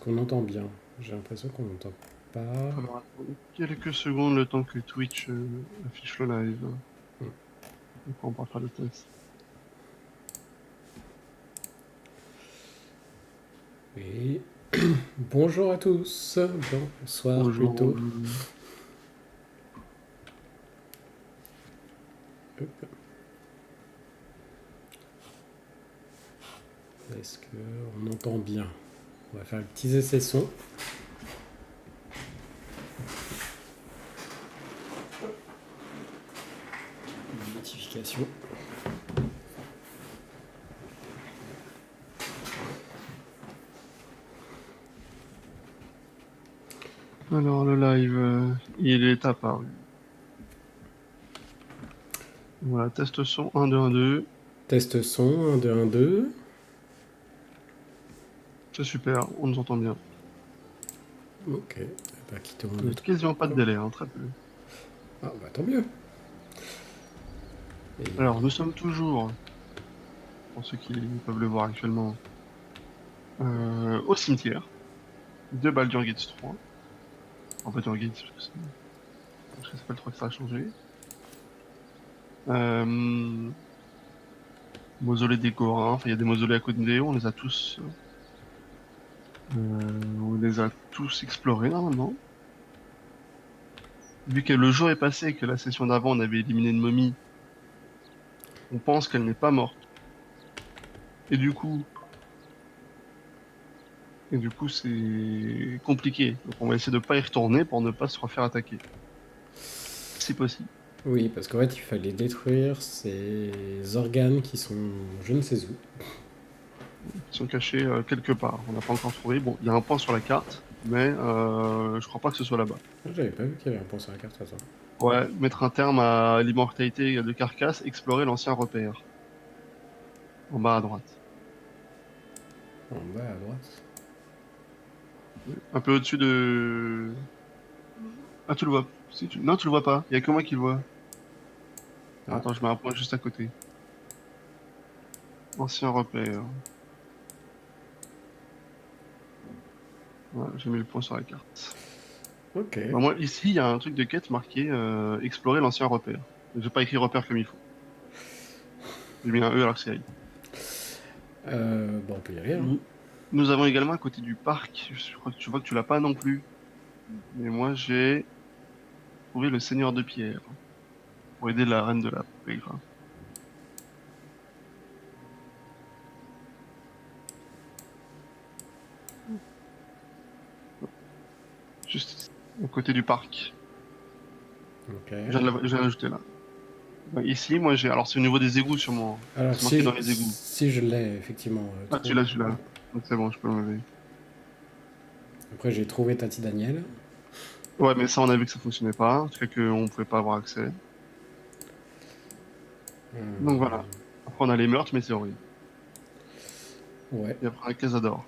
qu'on entend bien? J'ai l'impression qu'on n'entend pas. Alors, attendez quelques secondes le temps que Twitch affiche le live. Hmm. Donc, on va faire le test. Oui. Bonjour à tous. Bonsoir Bonjour, plutôt. bonjour. Hop. Est-ce qu'on entend bien? On va faire le petit essai son. Une notification. Alors, le live, il est apparu. Voilà, test son 1, 2, 1, 2. Test son, 1, 2, 1, 2. C'est super, on nous entend bien. Ok. Bah, qui te demande de Quasiment pas de quoi? délai, hein, très peu. Ah bah tant mieux. Et... Alors, nous sommes toujours, pour ceux qui peuvent le voir actuellement, au cimetière de Baldur's Gate 3. En Baldur's Gate, parce que c'est pas le 3 que ça a changé. Euh, Mausolée des Gorains, enfin, il y a des mausolées à côté, on les a tous explorés normalement. Vu que le jour est passé et que la session d'avant on avait éliminé une momie, on pense qu'elle n'est pas morte. Et du coup, et du coup c'est compliqué. Donc on va essayer de pas y retourner pour ne pas se refaire attaquer, si possible. Oui, parce qu'en fait, il fallait détruire ces organes qui sont je ne sais où. Ils sont cachés quelque part. On n'a pas encore trouvé. Bon, il y a un point sur la carte, mais je crois pas que ce soit là-bas. Ah, j'avais pas vu qu'il y avait un point sur la carte, attends. Ouais, mettre un terme à l'immortalité de Carcasse, explorer l'ancien repère, en bas à droite. En bas à droite. Un peu au-dessus de... Ah, tu le vois. Si, non, tu le vois pas. Il y a que moi qui le vois. Ah, Attends, je mets un point juste à côté. Ancien repère. Voilà, j'ai mis le point sur la carte. ok. Bah, moi, ici, il y a un truc de quête marqué explorer l'ancien repère. J'ai pas écrit repère comme il faut. J'ai mis un E alors que c'est I. Bon, on peut y aller, hein. Nous, nous avons également à côté du parc, je crois que tu vois que tu l'as pas non plus. Mais moi, j'ai trouvé le Seigneur de Pierre pour aider la reine de la Pègre. Juste ici, à côté du parc. Ok. Je viens de l'ajouter là. Ouais, ici, moi, j'ai. Alors, c'est au niveau des égouts, sûrement. Alors, C'est marqué dans les égouts. si je l'ai, effectivement, Ah, trop. tu l'as. Donc, c'est bon, je peux l'enlever. Après, j'ai trouvé Tati Daniel. Ouais, mais ça, on a vu que ça fonctionnait pas. En tout cas, qu'on pouvait pas avoir accès. Donc, voilà. Après, on a les meurtres, mais c'est horrible. Ouais. Et après, un Casador.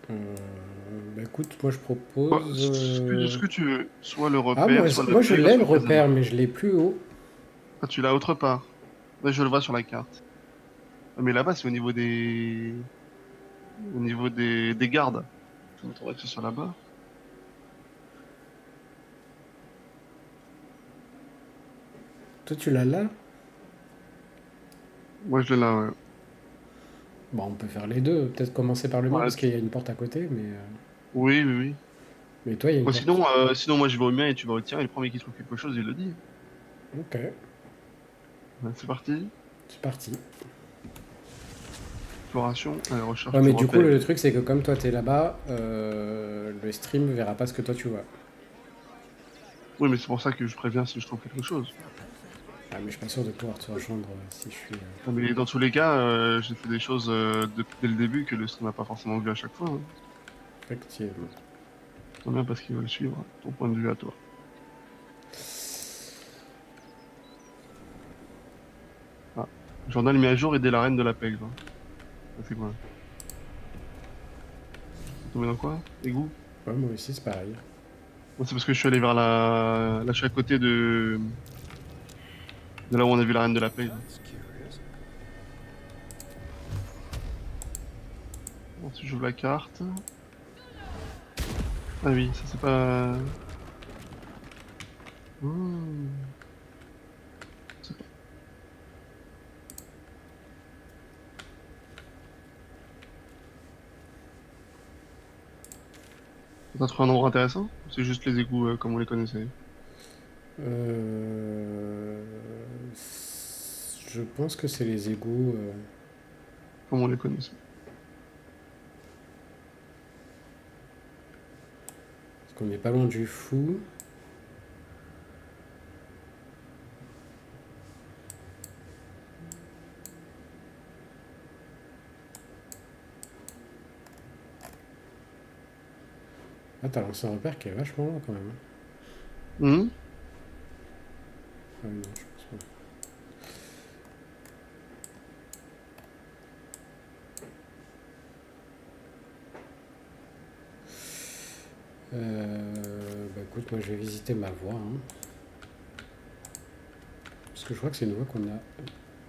Bah écoute, moi je Ouais, propose. ce que tu veux. Soit le Ah, repère, soit la moi je Pègre, l'ai soit le le repère, Casador. mais je l'ai plus haut. Ah, tu l'as autre part. Ouais, je le vois sur la carte. Ah, mais là-bas, c'est au niveau des gardes. Je m'attendrais que ce soit là-bas. Toi, tu l'as là? Moi, je l'ai là, ouais. Bon, on peut faire les deux. Peut-être commencer par le mien, Ouais, parce qu'il y a une porte à côté, mais. oui, oui, oui. Mais toi, il y a une Bon, porte. sinon, moi, je vais au mien et tu vas au tien, et le premier qui trouve quelque chose, il le dit. Ok, Ouais, c'est parti. c'est parti. Exploration, recherche Ouais, du mais du coup, repère. le truc, c'est que comme toi, t'es là-bas, le stream verra pas ce que toi, tu vois. Oui, mais c'est pour ça que je préviens si je trouve quelque chose. Ah, mais je suis pas sûr de pouvoir te rejoindre si je suis. Non, mais dans tous les cas, j'ai fait des choses dès le début que le stream n'a pas forcément vu à chaque fois, hein. Effectivement. Tant bien parce qu'il veut le suivre, ton point de vue à toi. Ah. Journal mis à jour, aider la reine de la Pègre, hein. Ça, c'est quoi? C'est tombé dans quoi? Égout? Ouais, moi aussi, c'est pareil. Moi, c'est parce que je suis allé vers la... Là, je suis à côté de là où on a vu la reine de la Pègre. Ensuite, j'ouvre la carte. Ah oui, ça c'est pas... Hmm. C'est pas... T'as trouvé un endroit intéressant? Ou c'est juste les égouts comme on les connaissait? Euh, Je pense que c'est les égouts. Comme on les connaissait. Parce qu'on n'est pas loin du fou. Ah, t'as lancé un repère qui est vachement loin quand même. Hmm. Ah oui, non, je pense pas. Bah écoute, moi je vais visiter ma voie, hein. Parce que je crois que c'est une voie qu'on a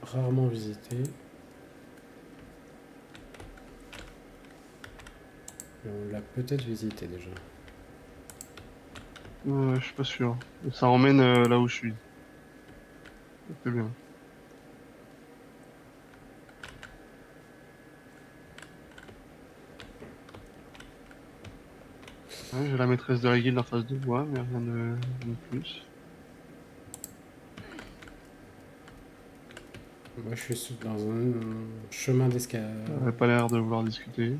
rarement visitée. Et on l'a peut-être visitée déjà. Je suis pas sûr. Ça emmène là où je suis. C'est bien. Ouais, j'ai la maîtresse de la guilde en face de moi, mais rien de plus. Moi je suis dans un chemin d'escalade. Elle avait pas l'air de vouloir discuter.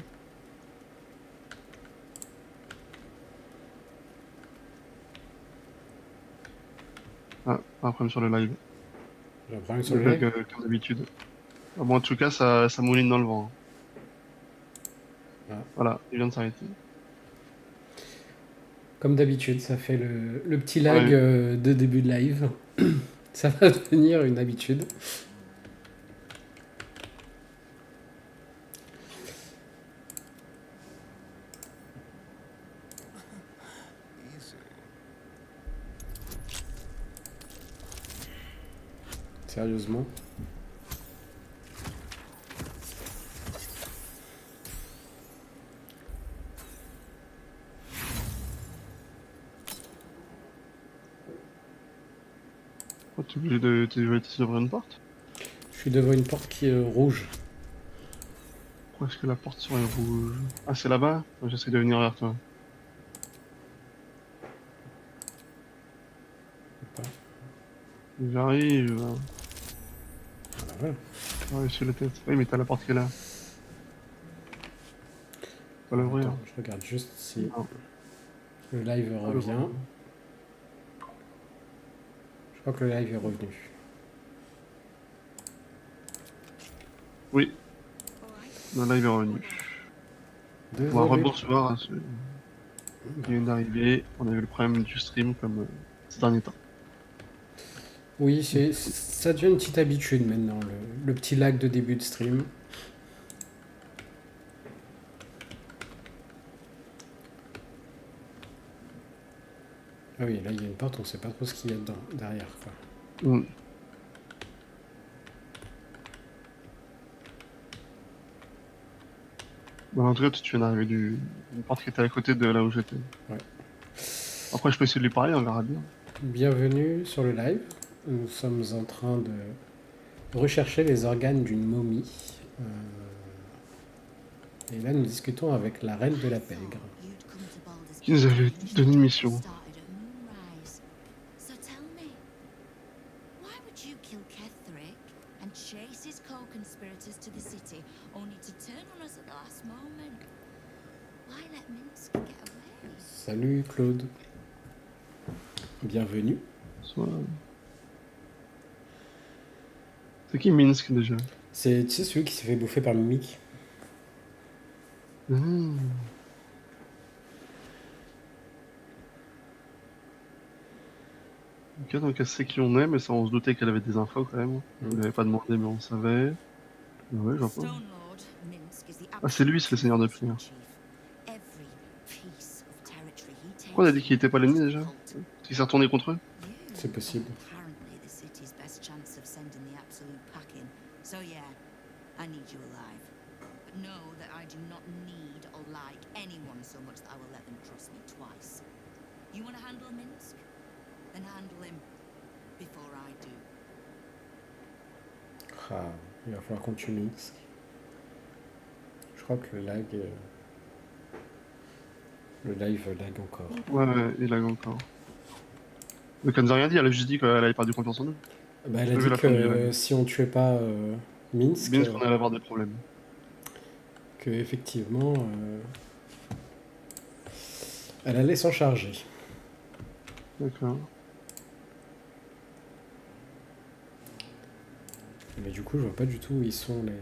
Ah, pas un problème sur le live. J'ai un problème sur Le le bug live. comme d'habitude. Ah bon, en tout cas, ça mouline dans le vent, hein. Ah. Voilà, il vient de s'arrêter. Comme d'habitude, ça fait le petit lag Ouais, de début de live. Ça va devenir une habitude. Sérieusement. oh, t'es obligé d'ouvrir une porte? Je suis devant une porte qui est rouge. Pourquoi est-ce que la porte serait rouge? Ah, c'est là-bas? J'essaie de venir vers toi. Pas. J'arrive. Voilà, voilà. Ouais, sur la tête. Oui, mais t'as la porte qui est là. Faut pas l'ouvrir. Attends, je regarde juste si Non, le live pas l'ouvrir. revient. Je crois que le live est revenu. Oui, non, là, il est revenu. Bon, Désolé. rebonsoir à ceux qui viennent d'arriver. On a eu le problème du stream comme ces derniers temps. Oui, ça devient une petite habitude maintenant, le petit lag de début de stream. Ah oui, là il y a une porte, on sait pas trop ce qu'il y a dedans, derrière, quoi. Mm. Bon, en tout cas, tu viens d'arriver d'une porte qui était à côté de là où j'étais. Ouais. Après, je peux essayer de lui parler, on verra bien. Bienvenue sur le live. Nous sommes en train de rechercher les organes d'une momie. Et là, nous discutons avec la reine de la pègre. Qui nous avait donné une mission? So tell me, why would you kill Ketherick and chase his co-conspirators to the city, only to turn on us at the last moment? Why let Minsk get away? Salut Claude. Bienvenue. Soit... C'est qui Minsk déjà? C'est, tu sais, celui qui s'est fait bouffer par Mimic. Hmm. Ok, donc elle sait qui on est, mais ça on se doutait qu'elle avait des infos quand même. On lui avait pas demandé, mais on savait. Ouais, j'en pense. Stonelord, Minsk is the Ah, c'est lui, c'est le seigneur de absolute prière. chief. Every piece of territory he Pourquoi on a dit takes qu'il était pas l'ennemi déjà? cult. Parce qu'il s'est retourné contre eux? C'est possible. Apparently the city's best chance of sending the absolute packing. So yeah, I need you alive. But know that I do not need or like anyone so much that I will let them trust me twice. You want to handle Minsk? Then handle him before I do. Ah, il va falloir qu'on tue Minsk. Je crois que le live lag encore. Ouais, il lag encore. Donc elle nous a rien dit, elle a juste dit qu'elle avait perdu confiance en nous. Bah, elle a J'ai vu dit la fin du que live. si on tuait pas Minsk, Minsk, on allait avoir des problèmes. que effectivement, elle allait s'en charger. D'accord. Mais du coup, je vois pas du tout où ils sont les.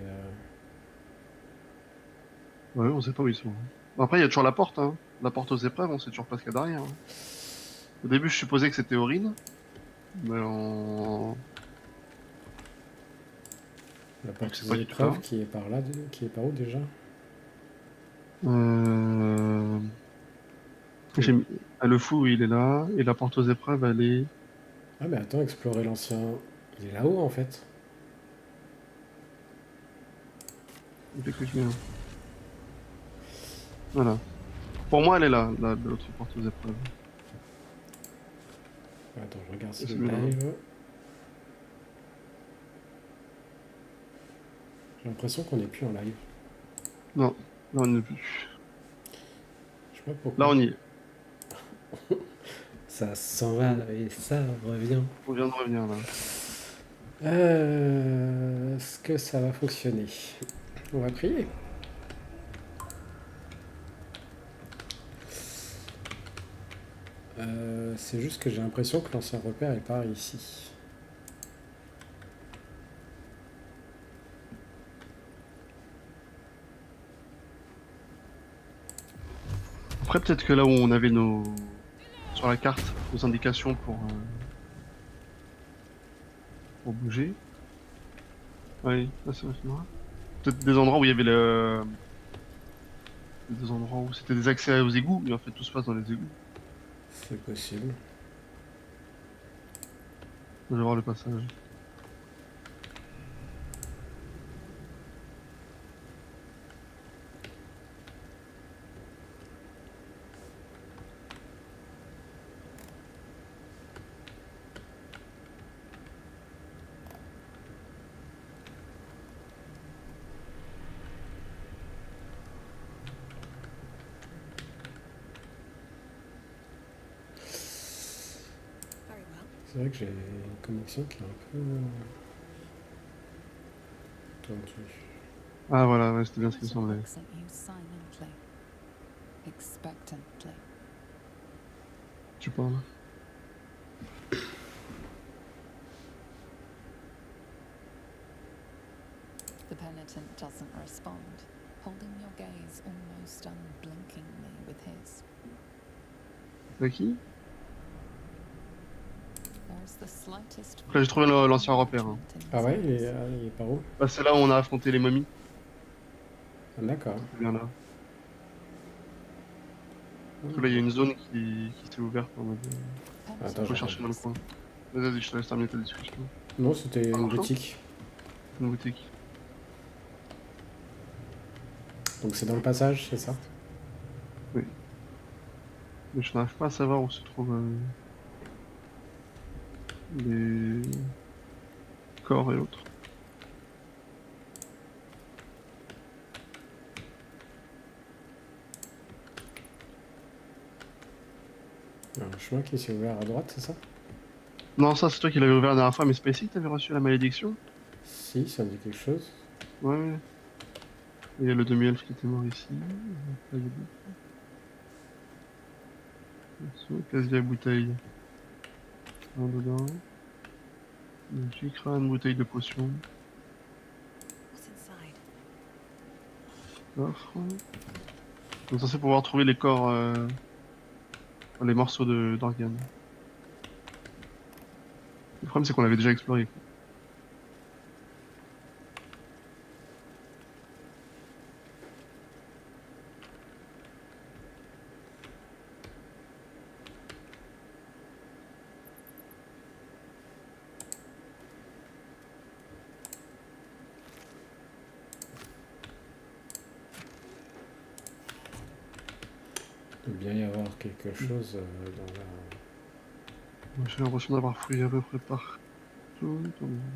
Ouais, on sait pas où ils sont. Après, il y a toujours la porte, hein. La porte aux épreuves, on sait toujours pas ce qu'il y a derrière. Hein. Au début, je supposais que c'était Aurine, mais on... La porte c'est aux pas du tout ça. épreuves qui est par là, qui est par où déjà? Euh... j'ai mis- ah, le fou, il est là, et la porte aux épreuves, elle est... Ah mais attends, explorer l'ancien. Il est là-haut en fait. Dès que je viens. Voilà. Pour moi, elle est là, l'autre porte aux épreuves. Attends, je regarde si C'est le bien, hein. live. J'ai l'impression qu'on n'est plus en live. Non, là, on n'y est plus. Je sais pas pourquoi. Là, on y est. Ça s'en va et ça revient. On vient de revenir, là. Est-ce que ça va fonctionner? On va prier. C'est juste que j'ai l'impression que l'ancien repère est par ici. Après, peut-être que là où on avait nos... sur la carte, nos indications pour bouger. Oui, là, c'est vrai. Peut-être des endroits où il y avait des endroits où c'était des accès aux égouts, mais en fait tout se passe dans les égouts. C'est possible. Je vais voir le passage. Very well. C'est vrai que j'ai une connexion qui est un peu tendue. Ah voilà, ouais, c'était bien ce qui me Martin semblait. looks at you silently, expectantly. Tu parles. The penitent doesn't respond, holding your gaze almost unblinkingly with his. C'est qui? There is the slightest Là, j'ai trouvé l'ancien repère. Hein. encouragement in Ah his ouais, eyes. il est par où? Bah, c'est là où on a affronté les momies. Ah, d'accord. C'est bien là. Parce que là, il y a une zone qui s'est ouverte. On va dire. Attends, Faut je chercher dans le coin. Vas-y, je te laisse terminer ta discussion. Non, c'était Ah, une non. boutique. Une boutique. Donc c'est dans le passage, c'est ça? Mais je n'arrive pas à savoir où se trouvent les corps et autres. Il y a un chemin qui s'est ouvert à droite, c'est ça? Non, ça c'est toi qui l'avais ouvert la dernière fois, mais c'est pas ici que t'avais reçu la malédiction? Si, ça me dit quelque chose. Ouais, ouais. Il y a le demi-elfe qui était mort ici. Là, il y a des- Casier à bouteille. Un dedans. J'ai créé une bouteille de potion. What's inside? Coffre. On est censé pouvoir trouver les corps, les morceaux d'organes. Le problème c'est qu'on l'avait déjà exploré. Il doit bien y avoir quelque chose dans la... J'ai l'impression d'avoir fouillé à peu près partout. Open up.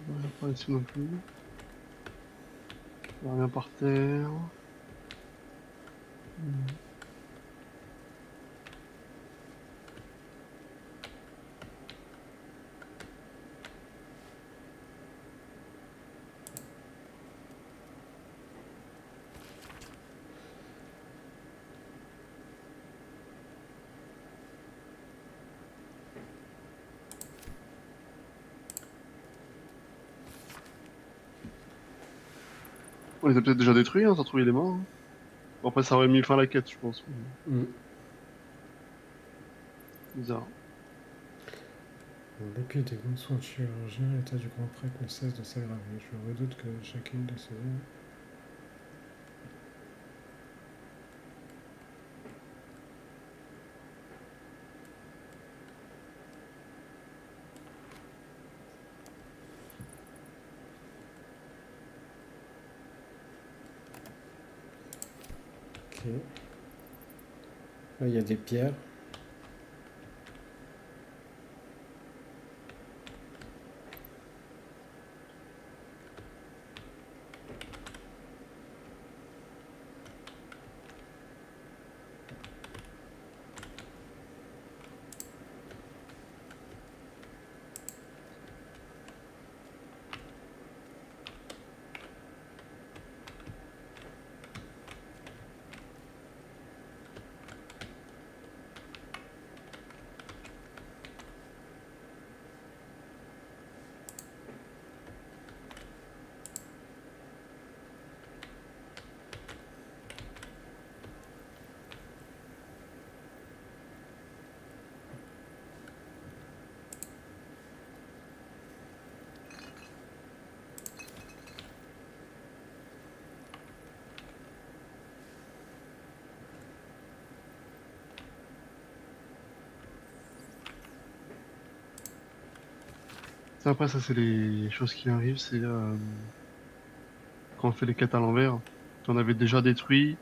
Voilà, pas ici non plus. Y a rien par terre. On les a peut-être déjà détruits, hein, sans trouver les morts. Hein. Bon, après, ça aurait mis fin à la quête, je pense. Mm. Bizarre. En dépit des bons soins de chirurgien, l'état du grand prêtre ne cesse de s'aggraver. Je redoute que chacune de ces... Ok. Là, il y a des pierres. Ça, après, ça, c'est les choses qui arrivent, c'est quand on fait les quêtes à l'envers. Si on avait déjà détruit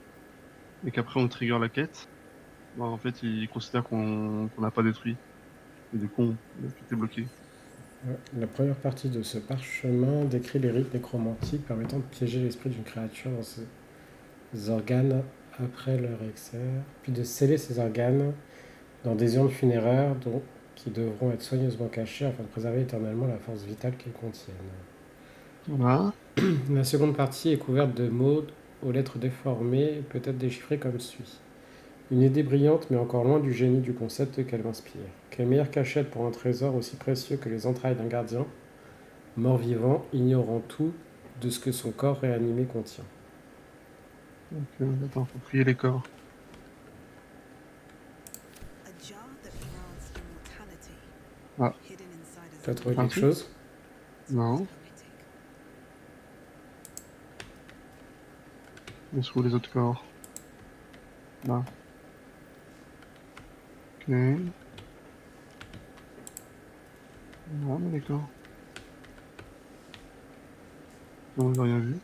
et qu'après on trigger la quête, bah, en fait, ils considèrent qu'on n'a pas détruit. Et du coup, tout est bloqué. Ouais. La première partie de ce parchemin décrit les rites nécromantiques permettant de piéger l'esprit d'une créature dans ses organes après leur exer, puis de sceller ces organes dans des urnes funéraires qui devront être soigneusement cachées afin de préserver éternellement la force vitale qu'ils contiennent. Voilà. La seconde partie est couverte de mots aux lettres déformées et peut être déchiffrée comme suit. Une idée brillante, mais encore loin du génie du concept qu'elle m'inspire. Quelle meilleure cachette pour un trésor aussi précieux que les entrailles d'un gardien, mort-vivant, ignorant tout de ce que son corps réanimé contient. Donc, attends, faut trier les corps. A jar that grants immortality. Ah, Hidden inside a T'as trouvé Un quelque truc chose? non. poetic. Où sont les autres corps? Là. Ok. Non, mais d'accord. Non, j'ai rien vu.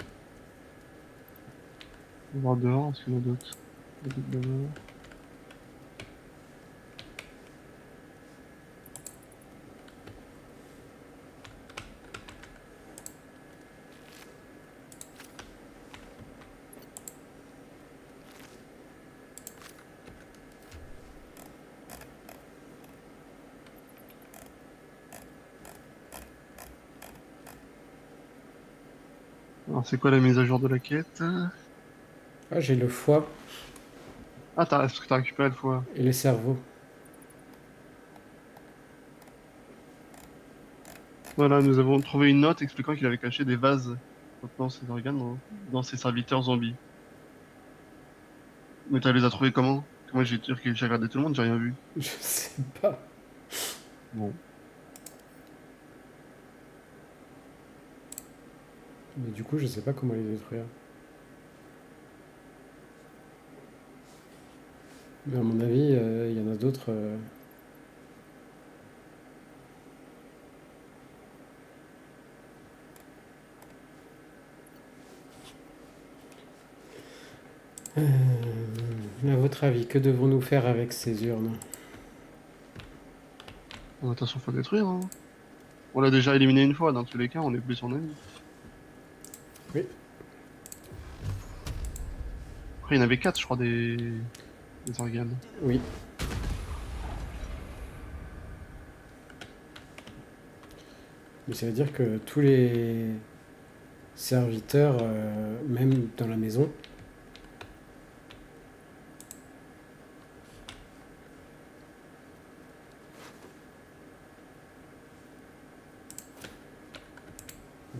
On va voir dehors, est-ce qu'il y en a d'autres? Il y a d'autres d'abord. Alors, c'est quoi la mise à jour de la quête? Ah, j'ai le foie Ah, parce que t'as récupéré le foie. et les cerveaux. Voilà, nous avons trouvé une note expliquant qu'il avait caché des vases contenant ses organes dans ses serviteurs zombies. Mais tu les as trouvés comment? Moi, j'ai dire que j'ai regardé tout le monde, j'ai rien vu. Je sais pas. Bon. Mais du coup, je sais pas comment les détruire. Mais à mon avis, il y en a d'autres. À votre avis, que devons-nous faire avec ces urnes? De toute façon, faut détruire, hein. On l'a déjà éliminé une fois, dans tous les cas, on est plus son ami. Oui. Après, il y en avait 4, je crois, des organes. Oui. Mais ça veut dire que tous les serviteurs, même dans la maison,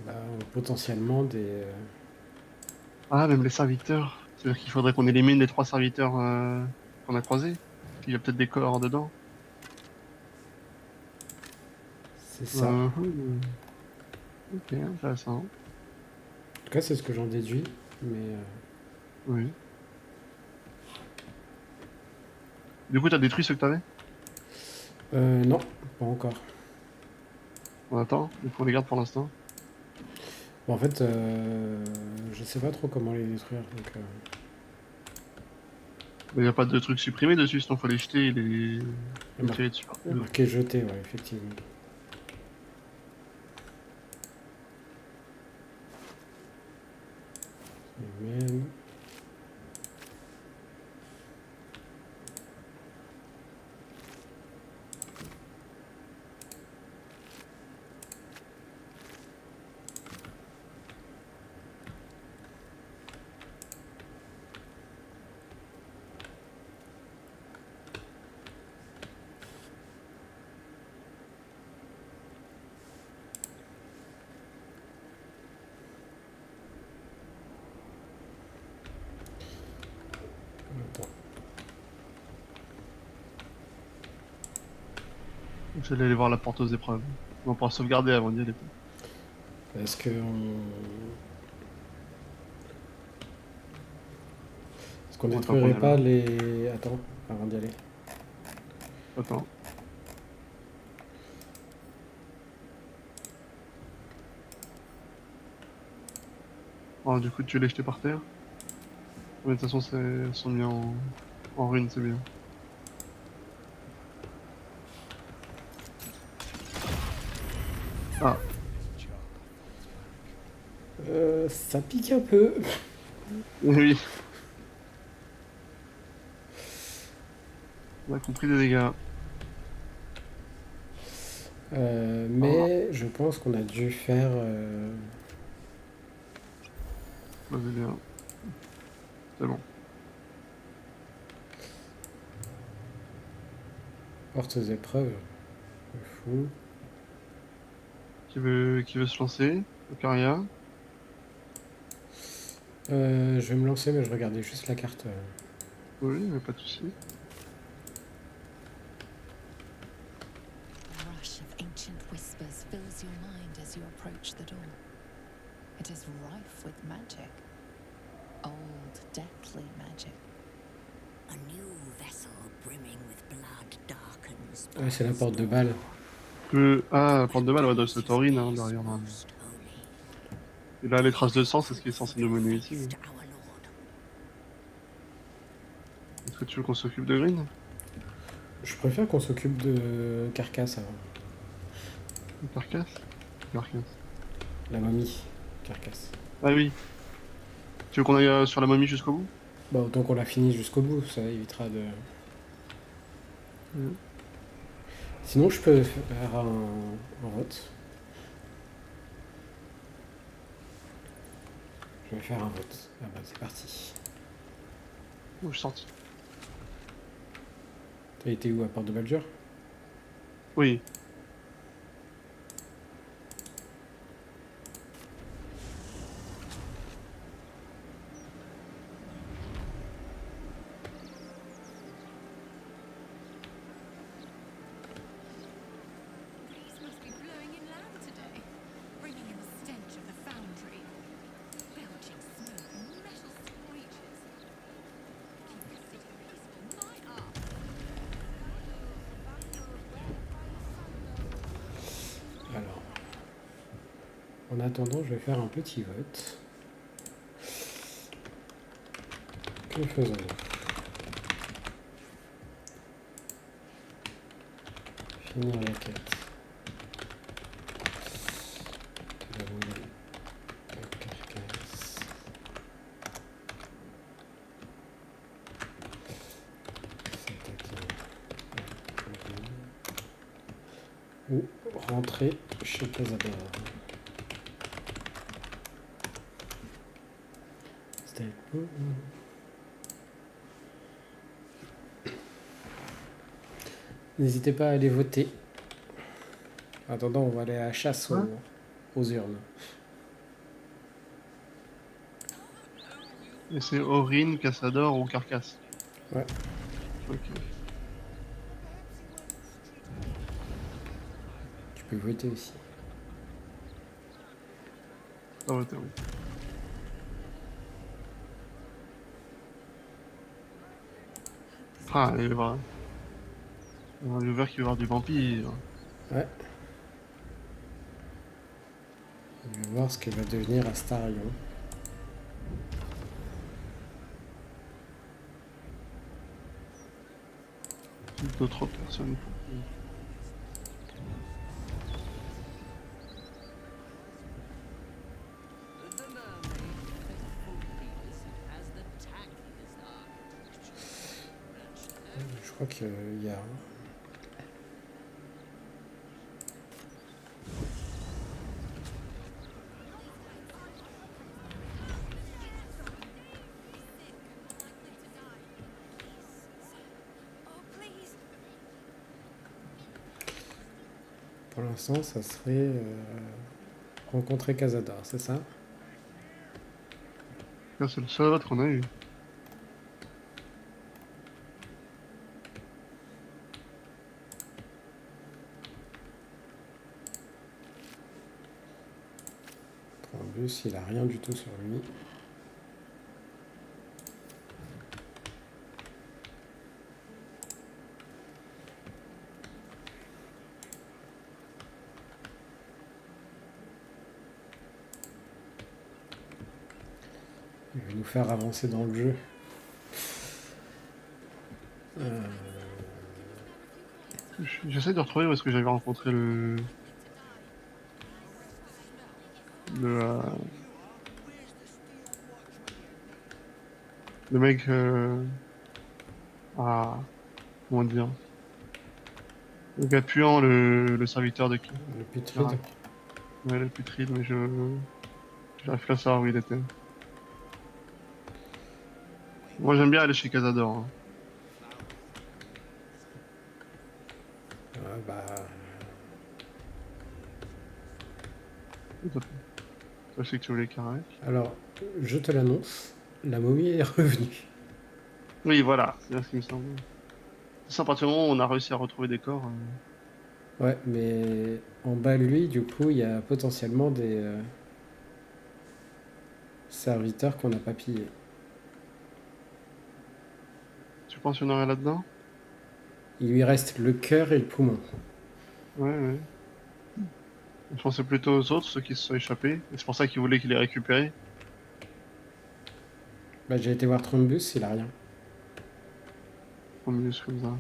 bah, ont potentiellement des. Ah, même les serviteurs. C'est-à-dire qu'il faudrait qu'on élimine les 3 serviteurs qu'on a croisés. Il y a peut-être des corps dedans. C'est ça. En Ok, intéressant. tout cas, c'est ce que j'en déduis. Mais Oui. Du coup, t'as détruit ceux que t'avais? non, pas encore. On attend, du coup, on les garde pour l'instant. Bon, en fait, je sais pas trop comment les détruire. Donc, Mais il n'y a pas de trucs supprimés dessus, sinon faut les jeter et les tirer dessus. il y a marqué jeter, ouais, effectivement. Amen. Attends. J'allais aller voir la porte aux épreuves. On pourra sauvegarder avant d'y aller. Est-ce que on... Est-ce qu'on Attends qu'on détruirait est pas là. les... Attends, avant d'y aller. Attends. Oh, du coup, tu l'as jeté par terre. Mais de toute façon, elles sont mis en ruine, c'est bien. Ah, Ça pique un peu. oui. On a compris des dégâts. Mais je pense qu'on a dû faire... Bah, c'est bien. C'est bon. portes aux épreuves. Fou. Qui veut se lancer? Ocaria. Je vais me lancer, mais je regardais juste la carte. Oui, mais pas de soucis. A rush of ancient whispers fills your mind as you approach the door. It is rife with magic. Old, deathly magic. A new vessel brimming with blood darkens. Ah, c'est la porte de balle. Ah, porte de balle, ouais, c'est Taurine, hein, derrière. Là. Most holy. Et là, les traces de sang, c'est ce qui est censé nous mener ici. To our Lord. Est-ce que tu veux qu'on s'occupe de Green? Je préfère qu'on s'occupe de Carcasse avant. Carcasse? Carcasse. La momie. Carcasse. Ah oui. Tu veux qu'on aille sur la momie jusqu'au bout? Bah, autant qu'on la finisse jusqu'au bout, ça évitera de... Sinon, je peux faire un vote. Je vais faire un vote. Ah bah c'est parti. Où je suis sorti. T'as été où à Porte de Baldur? Oui. Breeze must be blowing inland today, bringing in the stench of the foundry. Belching smoke and metal screeches. Keep the city peaceful, my ass. Alors, en attendant, je vais faire un petit vote. Que faisons-nous? Finir la quête. De la nouvelle carcasse. S'attaquer à ou rentrer chez Casador. C'était cool. N'hésitez pas à aller voter. En attendant, on va aller à la chasse aux urnes. Et c'est Aurine, Cassador ou Carcasse. Ouais. Ok. Tu peux voter aussi. Ah ouais, t'as oui. Ah, et voilà. On a ouvert qu'il va y avoir du vampire. Ouais. On va voir ce que va devenir Astarion. D'autres personnes. The mermaid, faithful readers, has the tackiest architecture. Je crois qu'il y a... Oh, please. Pour l'instant, ça serait rencontrer Casador, c'est ça? Ça, c'est le seul vote qu'on a eu. En plus, il a rien du tout sur lui. Il va nous faire avancer dans le jeu. J'essaie de retrouver où est-ce que j'avais rencontré le, le mec comment dire, le gars puant, le serviteur de qui? Le putride. Ouais, le putride, mais j'arrive plus à savoir où il était. Moi j'aime bien aller chez Casador. Hein. Bah, Toi, je sais que tu voulais carré. alors, je te l'annonce, la momie est revenue. Oui, voilà, c'est bien ce qui me semble. C'est ça, à partir du moment où on a réussi à retrouver des corps. Ouais, mais en bas de lui, du coup, il y a potentiellement des serviteurs qu'on n'a pas pillés. Tu penses qu'il y en aurait là-dedans? Il lui reste le cœur et le poumon. Ouais, ouais. Je pensais plutôt aux autres, ceux qui se sont échappés. Et c'est pour ça qu'ils voulaient qu'il les récupère. Bah, j'ai été voir Trombus, il a rien. Au milieu, c'est comme ça.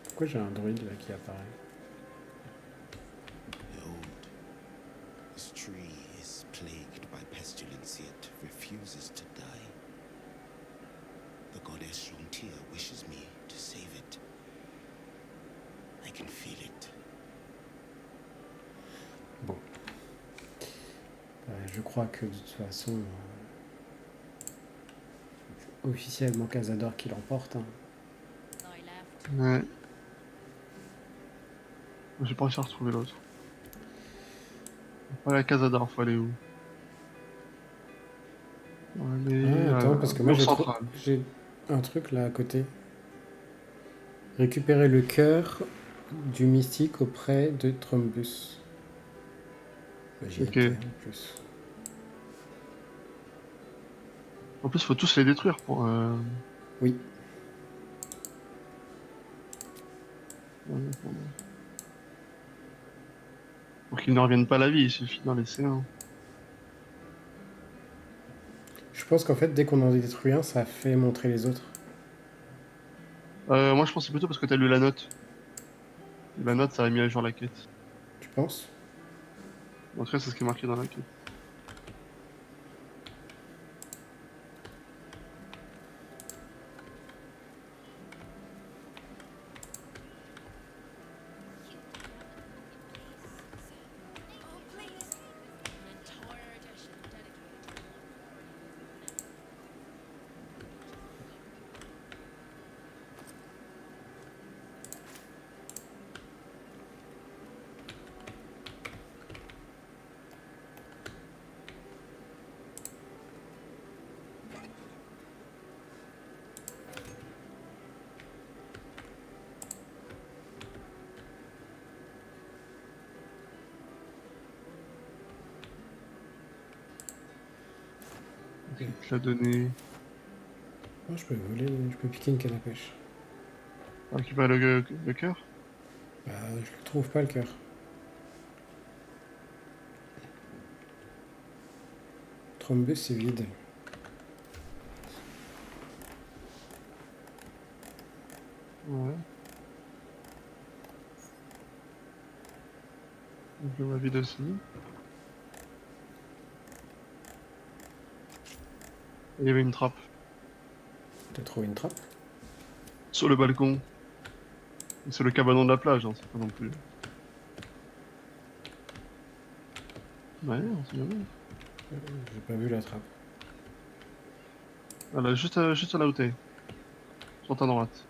Pourquoi j'ai un druide là qui apparaît? Behold, this frontier wishes me to save it. I can feel it. Bon. Je crois que de toute façon, c'est officiellement Cazador qui l'emporte. Hein. I left. Ouais. J'ai pas réussi à retrouver l'autre. Pas la Casador, faut aller où? Faut aller Attends, parce que moi Mur central. j'ai un truc là à côté. Récupérer le cœur du mystique auprès de Trumbus. J'y Ok. étais en plus. En plus, faut tous les détruire pour. Oui. Pour qu'ils ne reviennent pas à la vie, il suffit d'en laisser un. Je pense qu'en fait, dès qu'on en détruit un, ça fait montrer les autres. Moi, je pensais plutôt parce que t'as lu la note. Et la note, ça a mis à jour la quête. Tu penses? En tout cas, c'est ce qui est marqué dans la quête. Oh, please. An entire edition dedicated. Je vais te la donner. Moi, je peux voler, je peux piquer une canne à pêche. Récupérer le cœur. Bah, je le trouve pas le cœur. Trumbus, c'est vide. Ouais. Donc je vois vide aussi. Et il y avait une trappe T'as trouvé une trappe? sur le balcon. Et c'est le cabanon de la plage, hein, c'est pas non plus. Ouais, on sait jamais. J'ai pas vu la trappe. Voilà, juste là où t'es. Sur ta droite.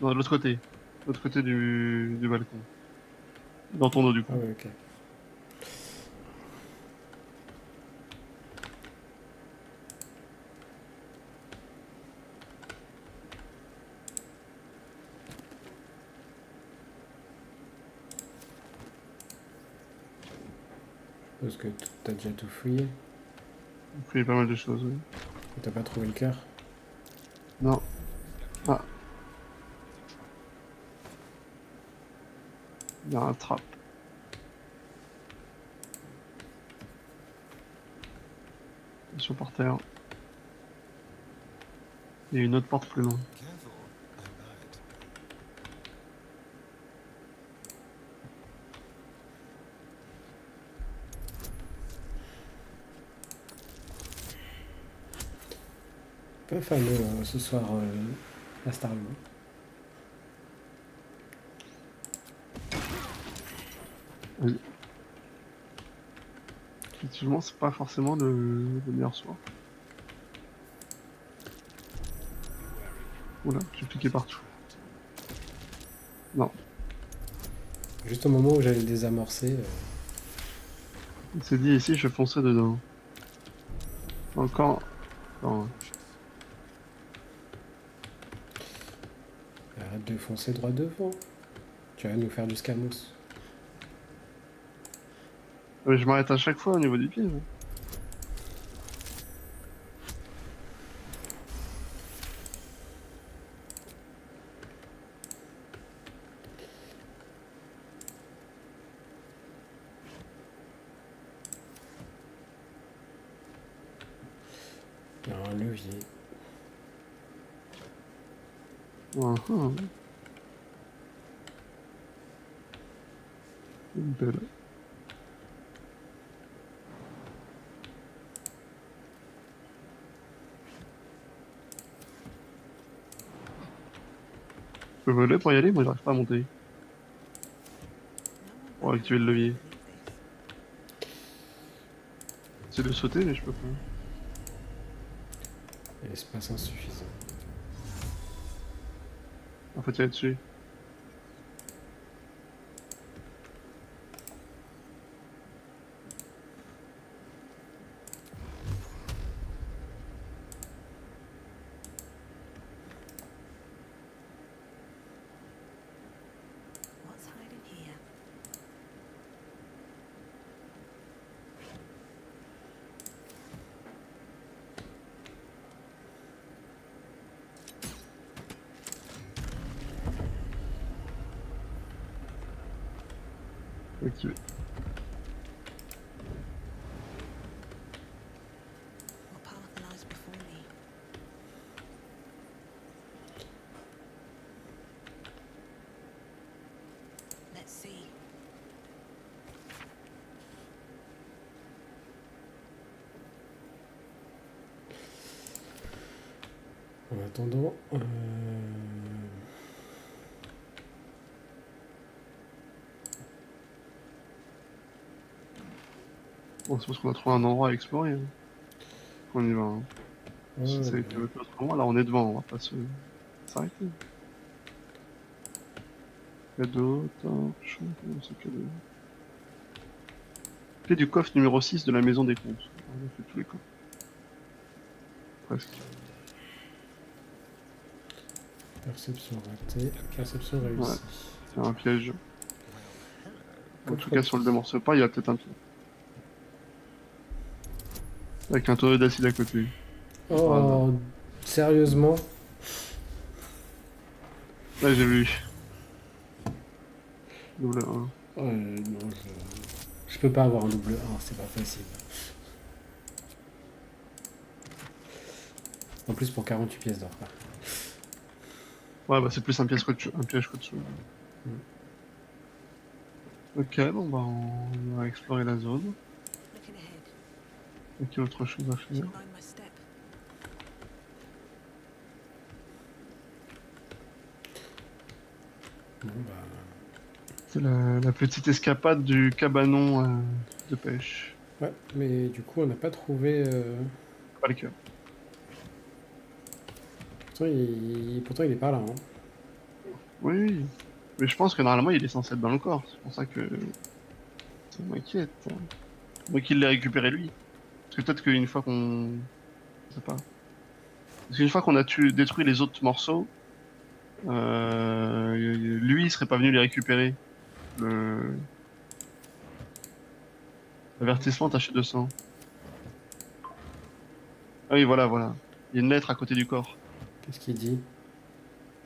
Non, de l'autre côté. De l'autre côté du balcon. Dans ton dos, du Ah coup. ouais, ok. Parce que t'as déjà tout fouillé. Il y a pas mal de choses, oui. Et t'as pas trouvé le cœur. Non. Ah. Il y a un trappe. Attention par terre. Il y a une autre porte plus loin. Careful, I'm right. Pas fameux ce soir à Starlou. Oui. Effectivement, c'est pas forcément le meilleur soir. Oula, j'ai cliqué partout. Non. Juste au moment où j'allais désamorcer. Il s'est dit ici, je fonçais dedans. Encore. Non. Arrête de foncer droit devant. Tu vas nous faire du scamos. Mais je m'arrête à chaque fois au niveau du pied. Moi. Il y a un levier. Ah. Une belle. peux voler pour y aller, moi j'arrive pas à monter. No one Pour but activer le Hannah levier. would believe this. C'est de sauter, mais je peux pas. Et l'espace insuffisant. En fait, il y a dessus. What's hiding here? Activé. What path lies before me? Let's see. En attendant, Bon, c'est parce qu'on a trouvé un endroit à explorer. Hein. On y va. Hein. Si ouais, ça a été autrement, là on est devant, on va pas s'arrêter. Cadeau, torche, c'est cadeau. Clé du coffre numéro 6 de la maison des comptes. On a fait tous les coffres. Presque. perception ratée, perception réussie. C'est un piège. En tout cas, si on le démorce pas, il y a peut-être un piège. Avec un tonneau d'acide à côté. Oh, sérieusement? Là, j'ai vu. Double 1. Non, je peux pas avoir un double 1, c'est pas facile. En plus pour 48 pièces d'or. Quoi. Ouais, bah c'est plus un piège qu'autre chose. Ok, bon bah on va explorer la zone. Looking ahead. Ok, autre chose à faire. Mind my step. Bon, bah, C'est la petite escapade du cabanon de pêche. ouais, mais du coup on n'a pas trouvé... Pas le cœur. Pourtant il est pas là. Hein. Oui, oui. Mais je pense que normalement il est censé être dans le corps. C'est pour ça que ça m'inquiète. Moi qu'il l'ait récupéré lui. Parce que peut-être qu'une fois qu'on... Je sais pas. Parce qu'une fois qu'on a détruit les autres morceaux, lui il serait pas venu les récupérer. Le... Avertissement taché de sang. Ah oui, voilà, voilà. Il y a une lettre à côté du corps. Qu'est-ce qu'il dit?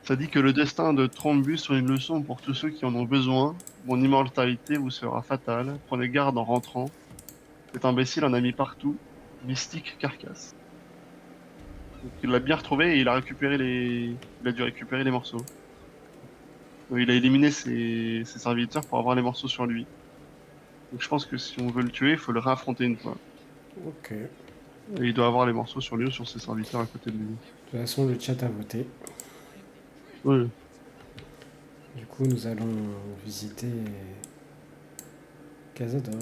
Ça dit que le destin de Trombus soit une leçon pour tous ceux qui en ont besoin. Mon immortalité vous sera fatale. Prenez garde en rentrant. Cet imbécile en a mis partout. Mystique carcasse. Donc, il l'a bien retrouvé et il a récupéré il a dû récupérer les morceaux. Donc, il a éliminé ses serviteurs pour avoir les morceaux sur lui. Donc je pense que si on veut le tuer, il faut le réaffronter une fois. Ok. Et il doit avoir les morceaux sur lui ou sur ses serviteurs à côté de lui. De toute façon le chat a voté. Oui. Du coup nous allons visiter Casador.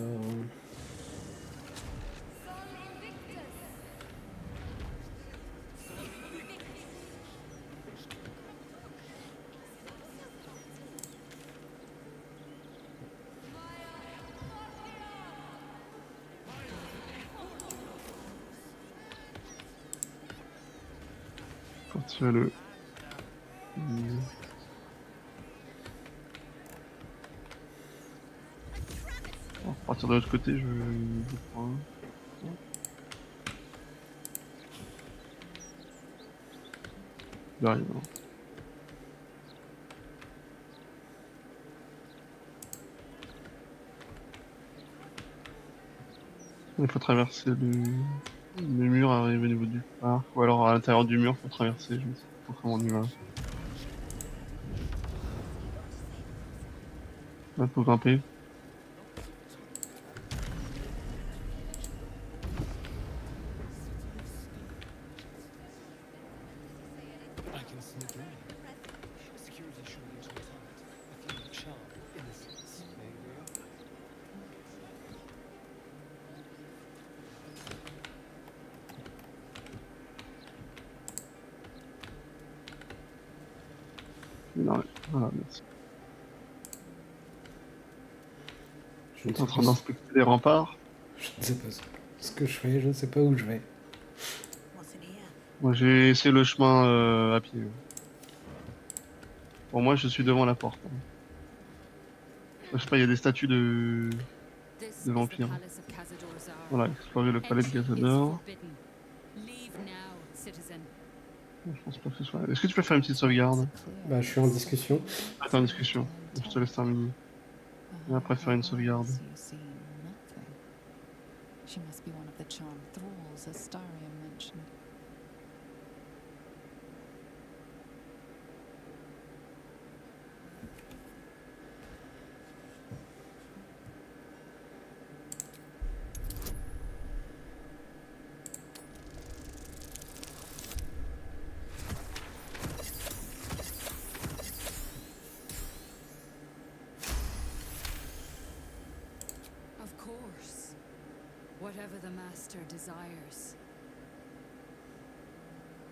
Quand tu as le... On va partir de l'autre côté, je crois. Il arrive. Hein. Il faut traverser le mur, arriver au niveau du parc, ou alors à l'intérieur du mur pour traverser, je ne sais pas comment on y va. Là, faut grimper. I can sneak in. Security should Non, voilà, merci. Je ne T'es en sais train pas, d'inspecter les remparts. je ne sais pas ce que je fais, je ne sais pas où je vais. What's in here? Moi, j'ai essayé le chemin à pied. Pour moi, je suis devant la porte, hein. Je sais pas, il y a des statues This de is the vampires. palace of Cazador Zar. Voilà, explorer le palais de Entry is Cazador. forbidden. Leave now, citizen. Je pense pas que ce soit. Est-ce que tu peux faire une petite sauvegarde? Bah, je suis en discussion. Attends, une discussion. Je te laisse terminer. Et après, faire une sauvegarde. She must be one of the charmed thralls, as Starion mentioned. Of course. Whatever the master desires.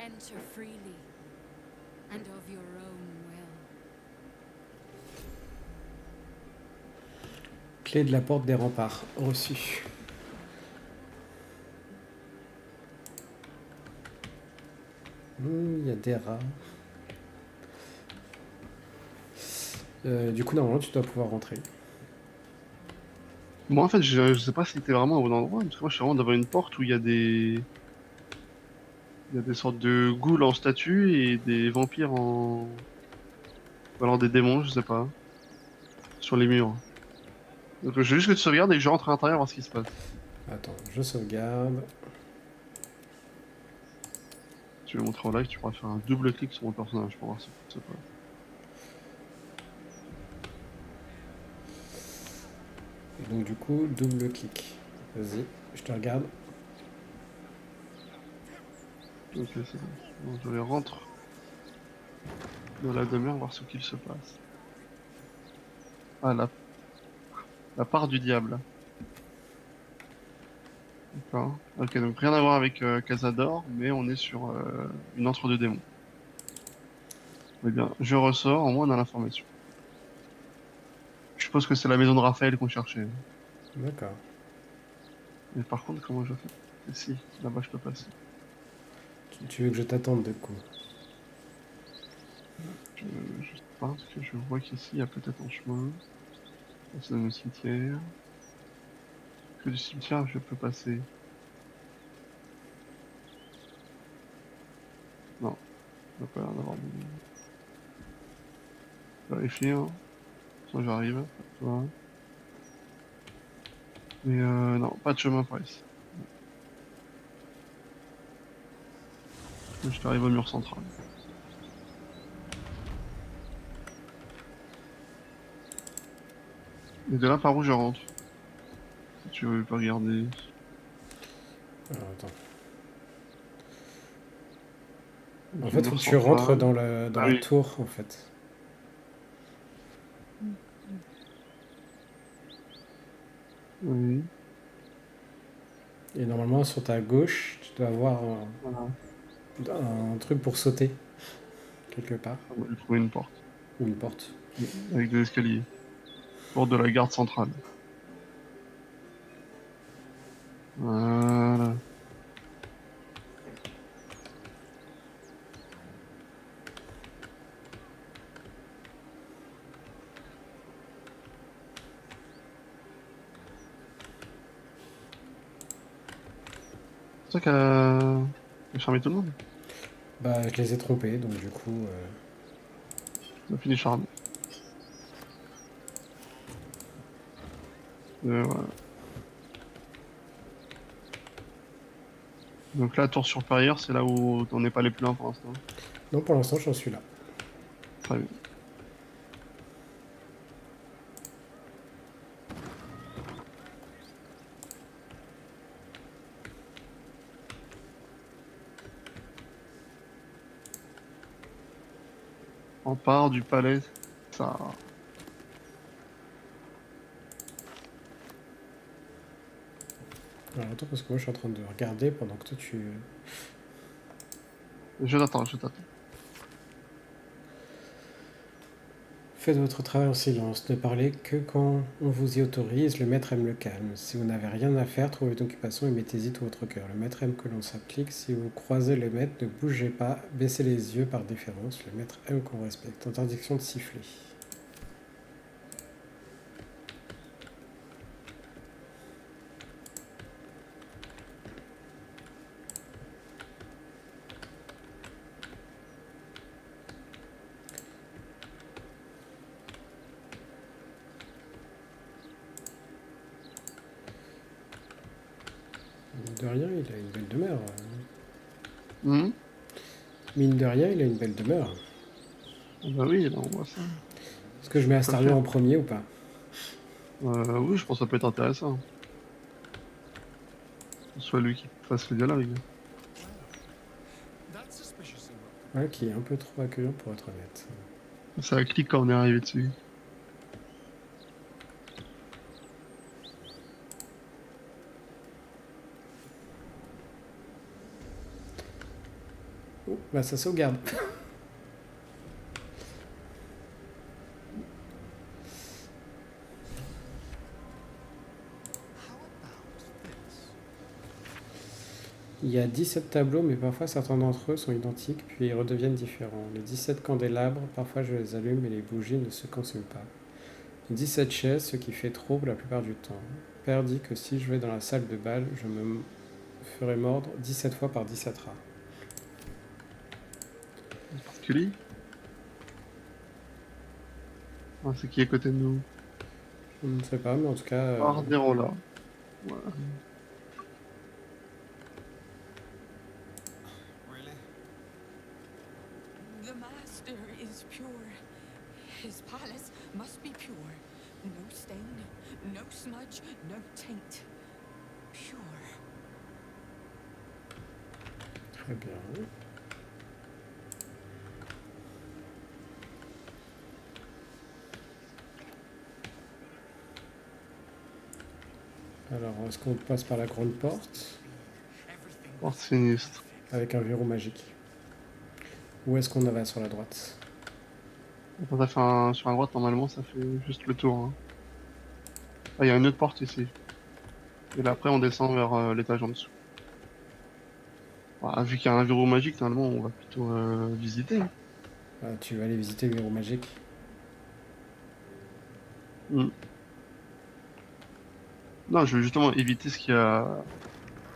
Enter freely, and of your own will. Clé de la porte des remparts, reçu. Il y a des rats. Du coup, normalement, tu dois pouvoir rentrer. Moi, en fait, je sais pas si t'es vraiment au bon endroit, parce que moi, je suis vraiment devant une porte où il y a des. Il y a des sortes de ghouls en statue et des vampires en. Ou alors des démons, je sais pas. Sur les murs. Donc, je veux juste que tu sauvegardes et que je rentre à l'intérieur voir ce qui se passe. Attends, je sauvegarde. Tu veux montrer en live, tu pourras faire un double clic sur mon personnage pour voir ce qui se passe. Et donc, du coup, double clic. Vas-y, je te regarde. Ok, c'est bon. Donc, je vais rentrer dans la demeure voir ce qu'il se passe. Ah, la part du diable. D'accord. Ok, donc rien à voir avec Cazador, mais on est sur une entre-deux démons. Eh bien, je ressors, au moins on a l'information. Je suppose que c'est la maison de Raphaël qu'on cherchait. D'accord. Mais par contre, comment je fais? Et si, là-bas je peux passer. Tu veux que je t'attende, du coup? Je sais pas, parce que je vois qu'ici il y a peut-être un chemin. C'est dans le cimetière. Que du cimetière je peux passer? Non, il n'y a pas l'air d'avoir de... Vérifier, hein. Soit j'arrive, toi. Mais non, pas de chemin par ici. Je t'arrive au mur central. Et de là par où je rentre? Si tu veux pas regarder. Alors, attends. Donc, En le fait, mur faut que tu rentres central. dans Ah la oui. tour, en fait. Oui. Et normalement, sur ta gauche, tu dois avoir Voilà. un truc pour sauter, quelque part. On va trouver une porte. Ou une porte. Avec des escaliers. Porte de la garde centrale. Voilà. C'est ça qu'a charmé tout le monde. Bah, je les ai trompés, donc du coup... Ça a fini charmé. Voilà. Donc là, tour supérieure, c'est là où on n'est pas les plus loin pour l'instant. Non, pour l'instant, j'en suis là. Très bien. On part du palais, ça. Alors, attends, parce que moi, je suis en train de regarder pendant que toi, tu... Je t'attends, je t'attends. Faites votre travail en silence, ne parlez que quand on vous y autorise, le maître aime le calme. Si vous n'avez rien à faire, trouvez une occupation et mettez-y tout votre cœur. Le maître aime que l'on s'applique, si vous croisez le maître, ne bougez pas, baissez les yeux par déférence, le maître aime qu'on respecte. Interdiction de siffler. Mine de rien, il a une belle demeure. Mhm. Mine de rien, il a une belle demeure. Ah bah oui, là, on voit ça. Est-ce que je mets Astarion en premier ou pas? Oui, je pense que ça peut être intéressant. Que ce soit lui qui fasse le dialogue. Ouais, qui est un peu trop accueillant pour être honnête. Ça clique quand on est arrivé dessus. Oh, bah ça sauvegarde. Il y a 17 tableaux, mais parfois certains d'entre eux sont identiques, puis ils redeviennent différents. Les 17 candélabres, parfois je les allume et les bougies ne se consument pas. Les 17 chaises, ce qui fait trouble la plupart du temps. Père dit que si je vais dans la salle de bal, je me ferai mordre 17 fois par 17 rats. C'est particulier. Ah, c'est qui est à côté de nous? Je ne sais pas, mais en tout cas... Ardero là. Ouais. The master is pure. His palace must be pure. No stain, no smudge, no taint. Pure. Très bien. Alors, est-ce qu'on passe par la grande porte Porte sinistre. avec un verrou magique? Ou est-ce qu'on va sur la droite? Quand ça fait sur la droite, normalement, ça fait juste le tour. Hein. Ah, il y a une autre porte ici. Et là, après, on descend vers l'étage en dessous. Vu qu'il y a un verrou magique, normalement, on va plutôt visiter. Hein. Ah, tu vas aller visiter le verrou magique. Mm. Non, je veux justement éviter ce qu'il y a...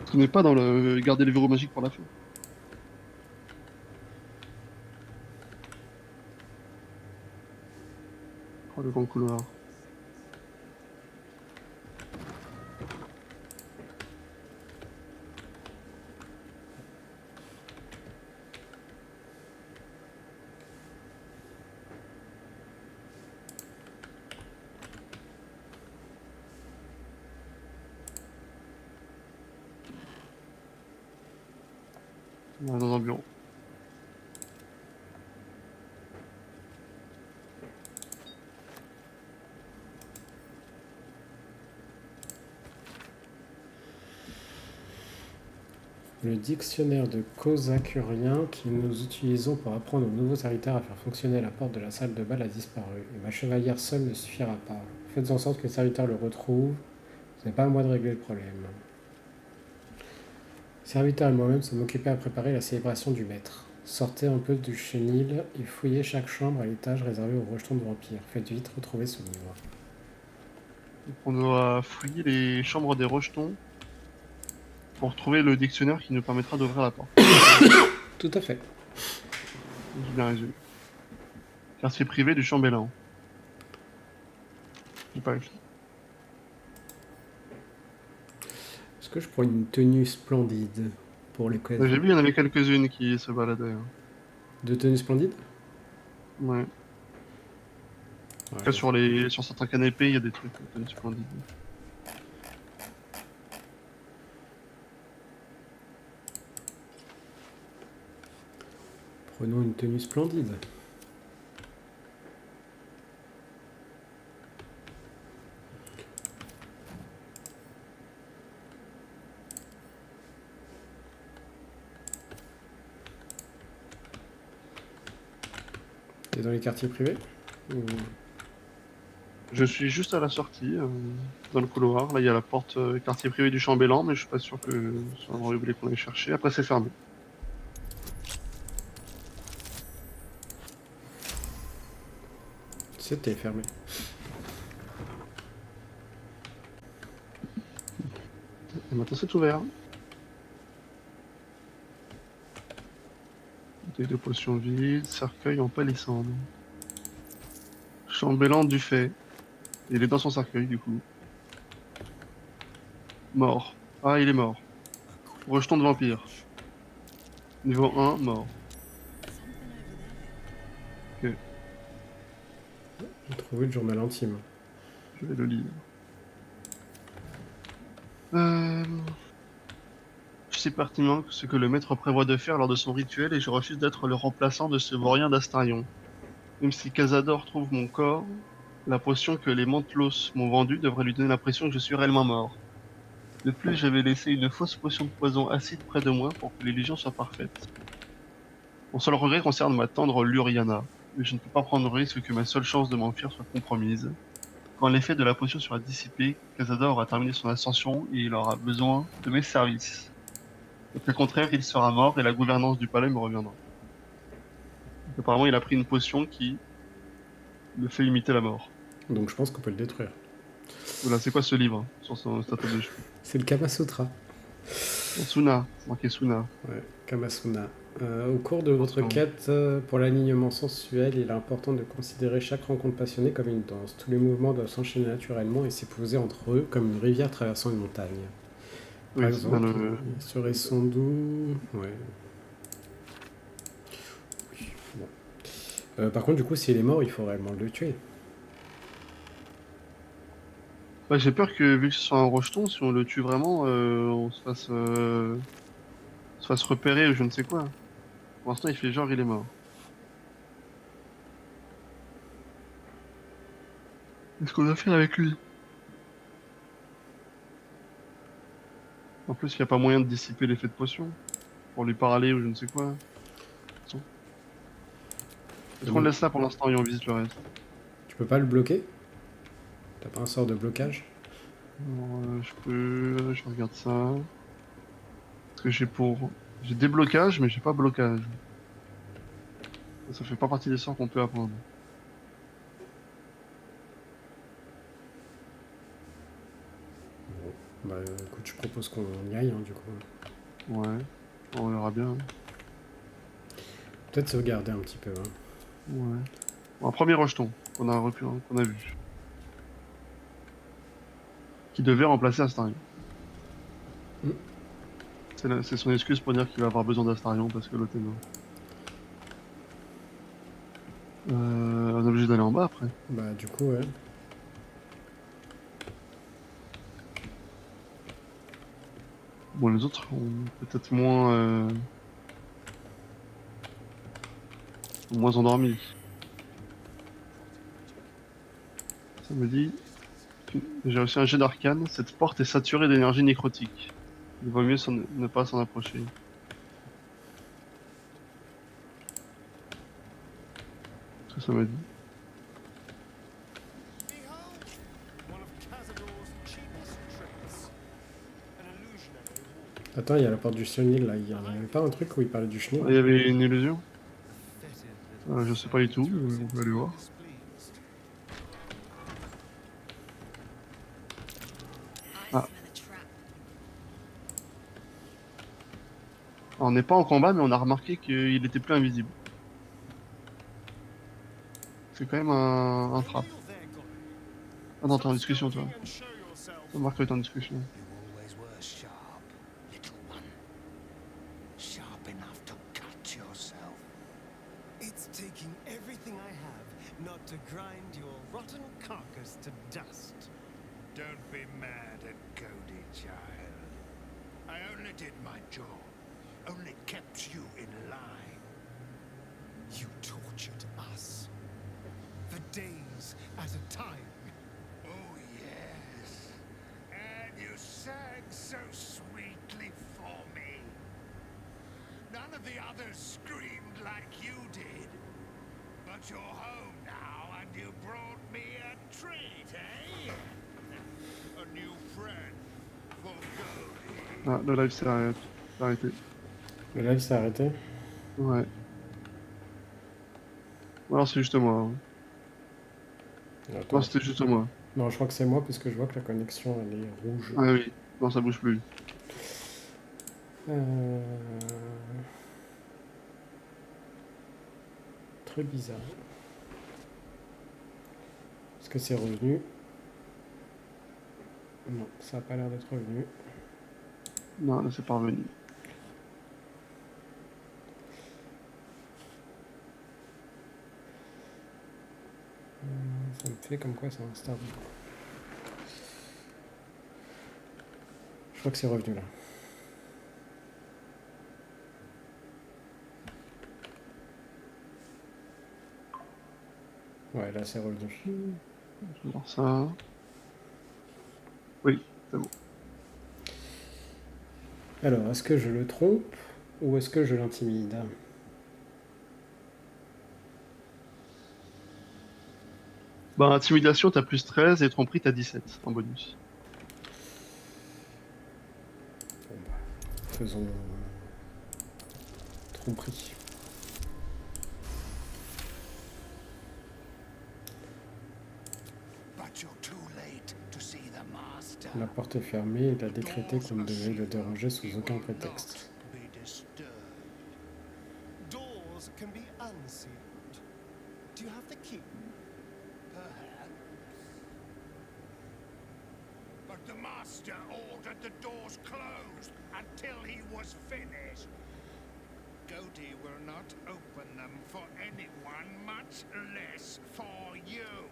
Ce qui n'est pas dans le... Garder les verrous magiques pour la fin. Oh, le grand couloir. On est dans un bureau. Le dictionnaire de Cosacurien que nous utilisons pour apprendre aux nouveaux serviteurs à faire fonctionner la porte de la salle de bal a disparu, et ma chevalière seule ne suffira pas. Faites en sorte que les serviteurs le retrouvent, ce n'est pas à moi de régler le problème. Serviteur et moi-même sommes occupés à préparer la célébration du maître. Sortez un peu du chenil et fouillez chaque chambre à l'étage réservé aux rejetons de vampires. Faites vite retrouver ce livre. Donc on doit fouiller les chambres des rejetons pour trouver le dictionnaire qui nous permettra d'ouvrir la porte. Tout à fait. J'ai bien résumé. Quartier privé du chambellan. J'ai pas écrit. Est-ce que je prends une tenue splendide pour les J'ai vu, il y en avait quelques-unes qui se baladaient. Hein. Deux tenues splendides? Ouais. Ouais, En tout cas, sur certains canapés, il y a des trucs splendides. Prenons une tenue splendide. Et dans les quartiers privés? Ou- Je suis juste à la sortie, dans le couloir. Là, il y a la porte quartier privé du chambellan, mais je suis pas sûr que ce soit un endroit où vous voulez qu'on aille chercher. Après, c'est fermé. C'était fermé. Et maintenant, c'est ouvert. Bouteille de potion vide, cercueil en palissandre. Chambellan du fait. Il est dans son cercueil, du coup. Mort. Ah, il est mort. Rejeton de vampire. Niveau 1, mort. Ok, J'ai trouvé le journal intime. je vais le lire. Euh... Je sais pertinemment ce que le maître prévoit de faire lors de son rituel et je refuse d'être le remplaçant de ce vaurien d'Astarion. Même si Cazador trouve mon corps, la potion que les Mantelos m'ont vendue devrait lui donner l'impression que je suis réellement mort. De plus, j'avais laissé une fausse potion de poison acide près de moi pour que l'illusion soit parfaite. Mon seul regret concerne ma tendre Luriana, mais je ne peux pas prendre le risque que ma seule chance de m'enfuir soit compromise. Quand l'effet de la potion sera dissipé, Cazador aura terminé son ascension et il aura besoin de mes services. Au cas contraire, il sera mort et la gouvernance du palais me reviendra. Donc, apparemment, il a pris une potion qui le fait imiter la mort. Donc je pense qu'on peut le détruire. Voilà, c'est quoi ce livre sur sa table de cheveux? C'est le Kama Sutra. Suna, c'est marqué Suna. Ouais, Kamasuna. Au cours de votre Attention. quête pour l'alignement sensuel, il est important de considérer chaque rencontre passionnée comme une danse. Tous les mouvements doivent s'enchaîner naturellement et s'époser entre eux comme une rivière traversant une montagne. Par Oui, c'est bien exemple, le... il serait sans doux. Ouais. Oui, bon. Par contre, du coup, s'il est mort, il faut réellement le tuer. Ouais, j'ai peur que, vu que ce soit un rejeton, si on le tue vraiment, on se fasse repérer ou je ne sais quoi. Pour l'instant, il fait genre il est mort. Qu'est-ce qu'on doit faire avec lui? En plus, il n'y a pas moyen de dissiper l'effet de potion. Pour lui parler ou je ne sais quoi. Est-ce qu'on le laisse là pour l'instant et on visite le reste? Tu peux pas le bloquer? T'as pas un sort de blocage? Alors, je regarde ça. Parce que j'ai déblocage, mais j'ai pas blocage. Ça fait pas partie des sorts qu'on peut apprendre. Bah écoute, je propose qu'on y aille, hein, du coup. Ouais, on verra bien. Peut-être sauvegarder un petit peu. Hein. Ouais. Bon, un premier rejeton qu'on a vu. Qui devait remplacer Astarion. Mm. C'est son excuse pour dire qu'il va avoir besoin d'Astarion parce que l'autre est mort. On est obligé d'aller en bas après. Bah du coup, ouais. Bon, les autres ont peut-être moins endormis. Ça me dit... J'ai reçu un jet d'arcane. Cette porte est saturée d'énergie nécrotique. Il vaut mieux ne pas s'en approcher. Ça me dit. Attends, il y a la porte du chenil là. Il y avait pas un truc où il parlait du chenil? Ah, il y avait une illusion? Je sais pas du tout, on peut aller voir. Ah. On n'est pas en combat, mais on a remarqué qu'il était plus invisible. C'est quand même un trap. Attends, t'es en discussion, toi. Marc est en discussion. You always were sharp, little one. Sharp enough to cut yourself. It's taking everything I have not to grind your rotten carcass to dust. Don't be mad at Cody, child. I only did my job. Only kept you in line. You tortured us for days at a time. Oh, yes. And you sang so sweetly for me. None of the others screamed like you did. But you're home now, And you brought me a treat, eh? A new friend for Goldie. Ah, le live s'est arrêté. Le live s'est arrêté. Ouais. Ou alors c'est juste moi. Hein. Attends. Non, c'était juste moi. Non, je crois que c'est moi parce que je vois que la connexion elle est rouge. Ah oui. Non, ça bouge plus. Très bizarre. Est-ce que c'est revenu? Non, ça n'a pas l'air d'être revenu. Non, là c'est pas revenu. Ça me fait comme quoi c'est instable. Je crois que c'est revenu là. Ouais, là c'est revenu. Je vais voir ça. Oui, c'est bon. Alors, est-ce que je le trompe ou est-ce que je l'intimide? Bah, intimidation, t'as plus 13 et tromperie, t'as 17 en bonus. Bon, bah, faisons tromperie. But you're too late to see the master. La porte est fermée et il a décrété qu'on ne devait le déranger sous aucun prétexte. Be disturbed. Doors can be unsealed. Do you have the key? Perhaps. But the master ordered the doors closed until he was finished. Goldie will not open them for anyone, much less for you.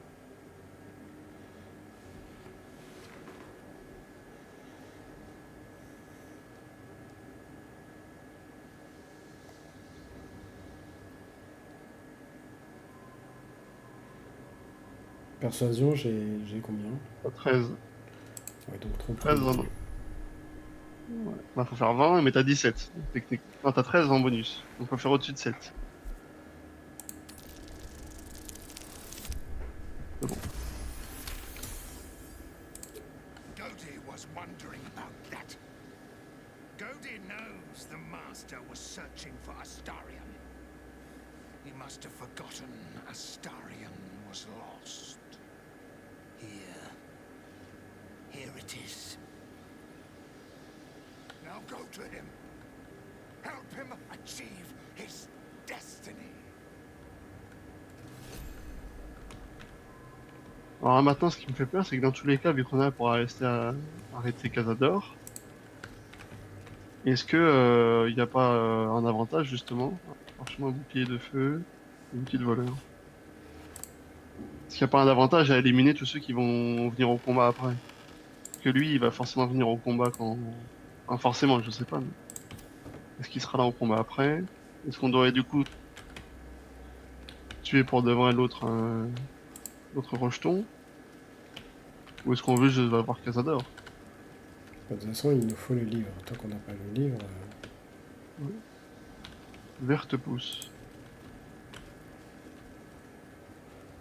Persuasion, j'ai combien? T'as 13. Ouais, donc tromperie. 13 en... Ouais. Bah, faut faire 20, mais t'as 17. Technique. Non, t'as 13 en bonus. Donc faut faire au-dessus de 7. C'est bon. Goldie was wondering about that. Goldie knows the master was searching for Astarion. He must have forgotten Astarion was lost. Here it is. Now go to him. Help him achieve his destiny. Alors là, maintenant, ce qui me fait peur, c'est que dans tous les cas, vu qu'on a pour arrêter Cazador, est-ce que il n'y a pas un avantage justement? Franchement, un bouclier de feu, un bouclier de voleur. Est-ce qu'il n'y a pas un avantage à éliminer tous ceux qui vont venir au combat après? Parce que lui, il va forcément venir au combat quand... Enfin, forcément, je sais pas. Mais... Est-ce qu'il sera là au combat après? Est-ce qu'on devrait du coup tuer pour de vrai l'autre rejeton? Ou est-ce qu'on veut juste avoir Cazador? De toute façon, il nous faut le livre. Tant qu'on n'a pas le livre... Verte pousse.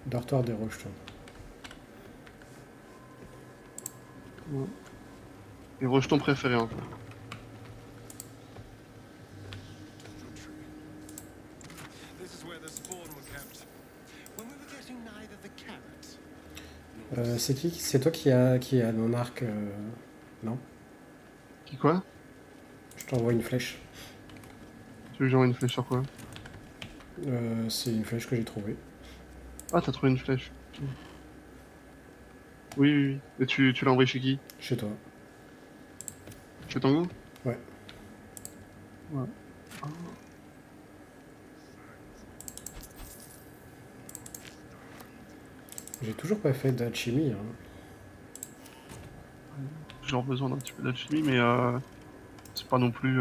Dortoir des rejetons. Ouais. Et rejeton préféré encore. This is where the spawn were kept. When we were getting neither the carrot. C'est qui? C'est toi qui a mon arc non? Qui quoi? Je t'envoie une flèche. Tu veux que j'envoie une flèche sur quoi? C'est une flèche que j'ai trouvée. Ah, t'as trouvé une flèche. Oui, oui, oui. Et tu l'as envoyé chez qui? Chez toi. Chez Tango? Ouais. Ouais. Ah. J'ai toujours pas fait d'alchimie. Hein. J'ai genre besoin d'un petit peu d'alchimie, mais c'est pas non plus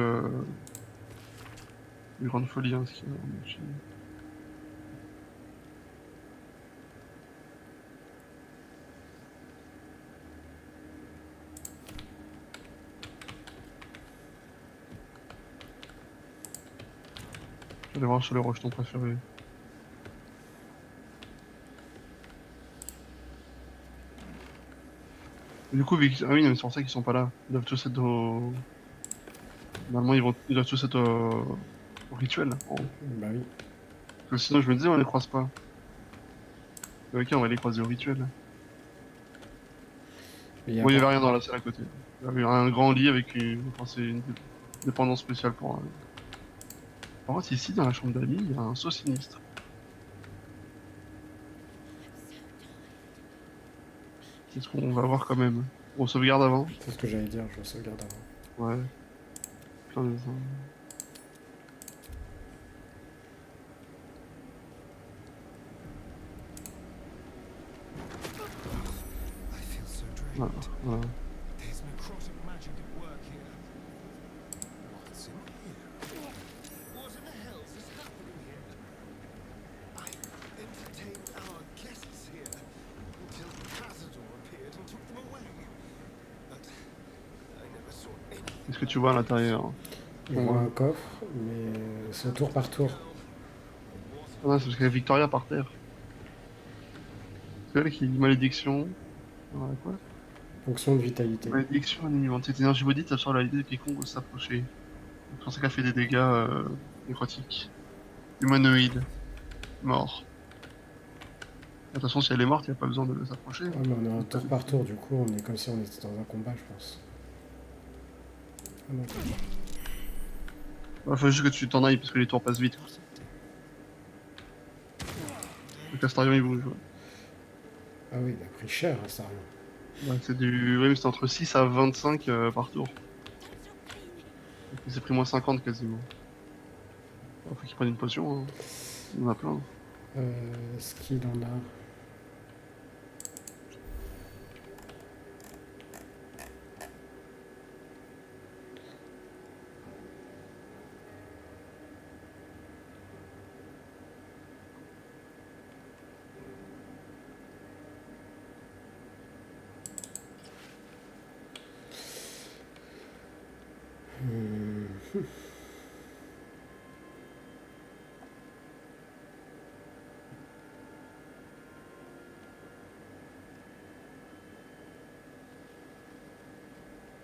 une grande folie hein, ce qu'il y a en alchimie. Je vais aller voir sur les rejetons préférés. Du coup, ah oui, mais c'est pour ça qu'ils sont pas là. Ils doivent tous être au... Normalement, ils doivent tous être au rituel. Bah oui. Parce que sinon, je me disais, on les croise pas. Ok, on va les croiser au rituel. Mais il y a Bon, il y avait pas- rien dans la salle à côté. Il y avait un grand lit avec enfin, c'est une dépendance spéciale pour... Par contre, ici, dans la chambre d'amis, il y a un saut sinistre. Qu'est-ce qu'on va voir quand même? On sauvegarde avant? C'est ce que j'allais dire, je sauvegarde avant. Ouais. Plein de... I feel so drained. Voilà, voilà. There's necrotic magic at work here. What's in here? What in the hell's is happening here? I entertained our guests here until Cazador appeared and took them away. But I never saw anything. Qu'est-ce que tu vois à l'intérieur? Je vois un coffre, mais c'est tour par tour. Ah non, c'est parce qu'il y a Victoria par terre. C'est elle qui dit malédiction. Voilà, quoi? Fonction de vitalité. Malédiction animante. Cette énergie maudite absorbe la vie de quiconque ose s'approcher. C'est pour ça qu'elle fait des dégâts nécrotiques. Humanoïde. Mort. De toute façon, si elle est morte, il n'y a pas besoin de s'approcher. Ah, mais on est un tour par tour, du coup, on est comme si on était dans un combat, je pense. Ah non, Il faut juste que tu t'en ailles parce que les tours passent vite. Le Castarion il bouge. Ouais. ah oui, il a pris cher, hein, ça. Ouais, c'est du... ouais, mais c'est entre 6 à 25 par tour. Donc, il s'est pris moins 50 quasiment. Faut qu'il prenne une potion. Hein. Il y en a plein. Est-ce qu'il en a?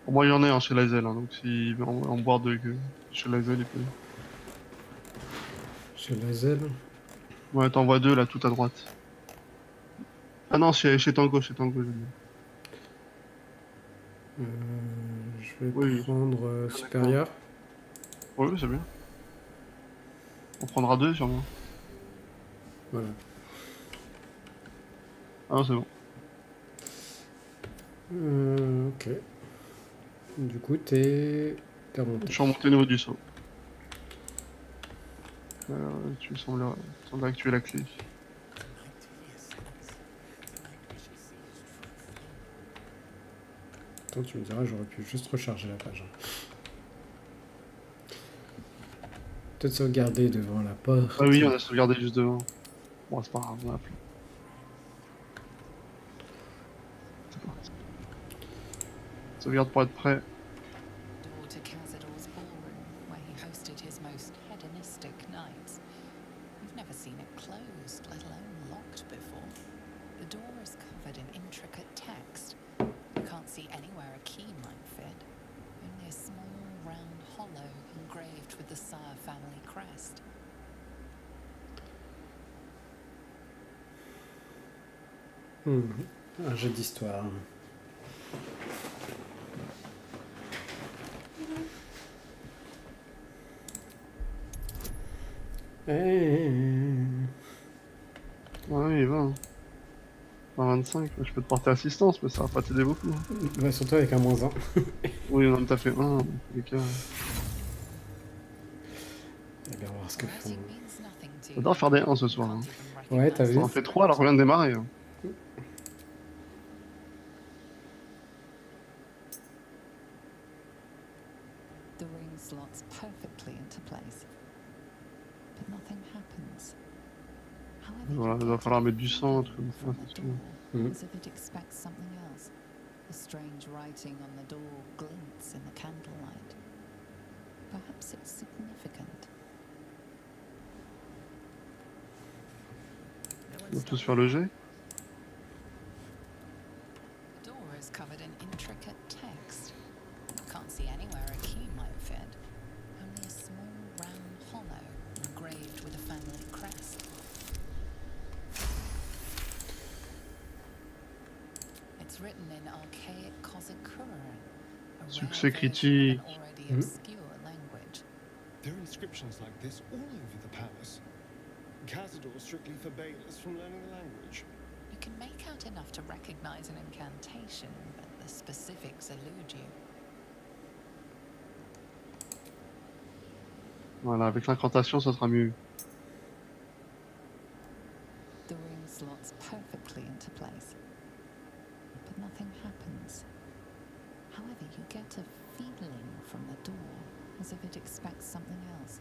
Pour moi, il y en a un chez Lazel, hein, donc s'il veut en boire deux chez Lazel, il peut. Chez Lazel? Ouais, t'en vois deux là, tout à droite. Ah non, chez Tango, j'ai dit. Je vais Oui. prendre supérieur. Oui, c'est bien. On prendra deux sûrement. Voilà. Ah non, c'est bon. Ok. Du coup, t'es remonté. Je suis remonté au niveau du saut. Tu semblerais que tu es la clé. Attends, tu me diras, j'aurais pu juste recharger la page. Peut-être sauvegarder devant la porte. Ah oui, on a sauvegardé juste devant. Bon, c'est pas grave, on a appelé. C'est parti. Sauvegarde pour être prêt. Door to Cazador's ballroom, where he hosted his most hedonistic nights. You've never seen it closed, let alone locked before. The door is covered in intricate text. You can't see anywhere a key might fit. Only a small round hollow engraved with the Sire family crest. Un jeu d'histoire. Ouais, il va. Hein. 25, je peux te porter assistance, mais ça va pas t'aider beaucoup. Hein. Ouais, surtout avec un -1. Oui, non, mais t'as fait 1, dans tous les cas. Et bien, on va voir ce que font. Writing means nothing to you. J'adore faire des 1 ce soir. Hein. Can't even Ouais, t'as recognize vu? On en fait 3 alors qu'on vient de démarrer. Hein. The ring slots perfectly into place. But nothing happens. However, Voilà, you il va get falloir a mettre du sang, un truc feeling comme ça, from the c'est sûr. door, as if it expects something else. The strange writing on the door glints in the candlelight. Perhaps it's significant. On va tous faire le jet. The door is covered in archaic Kozakuran, a Succès rare version of critique. an already Mhm. obscure language. There are inscriptions like this all over the palace. Cazador strictly forbade us from learning the language. You can make out enough to recognize an incantation, but the specifics elude you. Voilà, avec l'incantation, ça sera mieux. The ring slots perfectly into place, but nothing happens. However, you get a feeling from the door, as if it expects something else.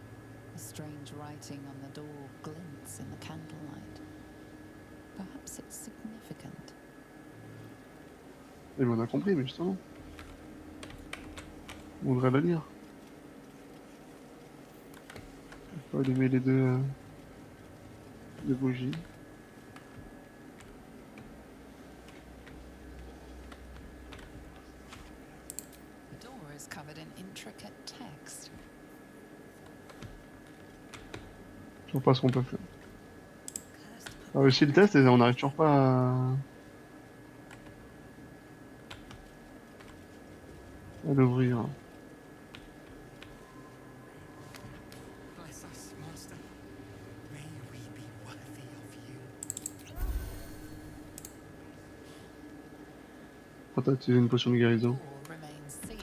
The strange writing on the door glints in the candlelight. Perhaps it's significant. Et on a compris, mais justement. On voudrait la lire. On va allumer les deux bougies. The door is covered in intricate text. Je vois pas ce qu'on peut faire. On a réussi le test et on n'arrive toujours pas à l'ouvrir. Bless us, Master. May we be worthy of you. Pourquoi t'as utilisé une potion de The guérison? door remains sealed,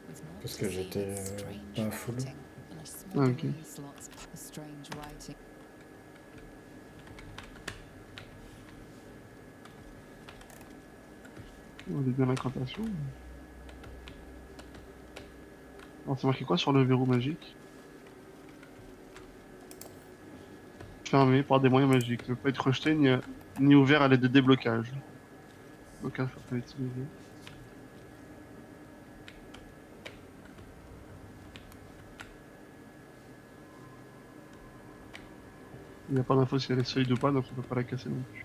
with naught Parce to que see j'étais, but strange pas full. writing and a small Ah, ok. ring slots a strange writing. On a bien l'incantation. Alors c'est marqué quoi sur le verrou magique? Fermé par des moyens magiques. Ne peut pas être rejeté ni ouvert à l'aide de déblocage. Aucun faut pas utiliser. Il n'y a pas d'info si elle est solide ou pas, donc on peut pas la casser non plus.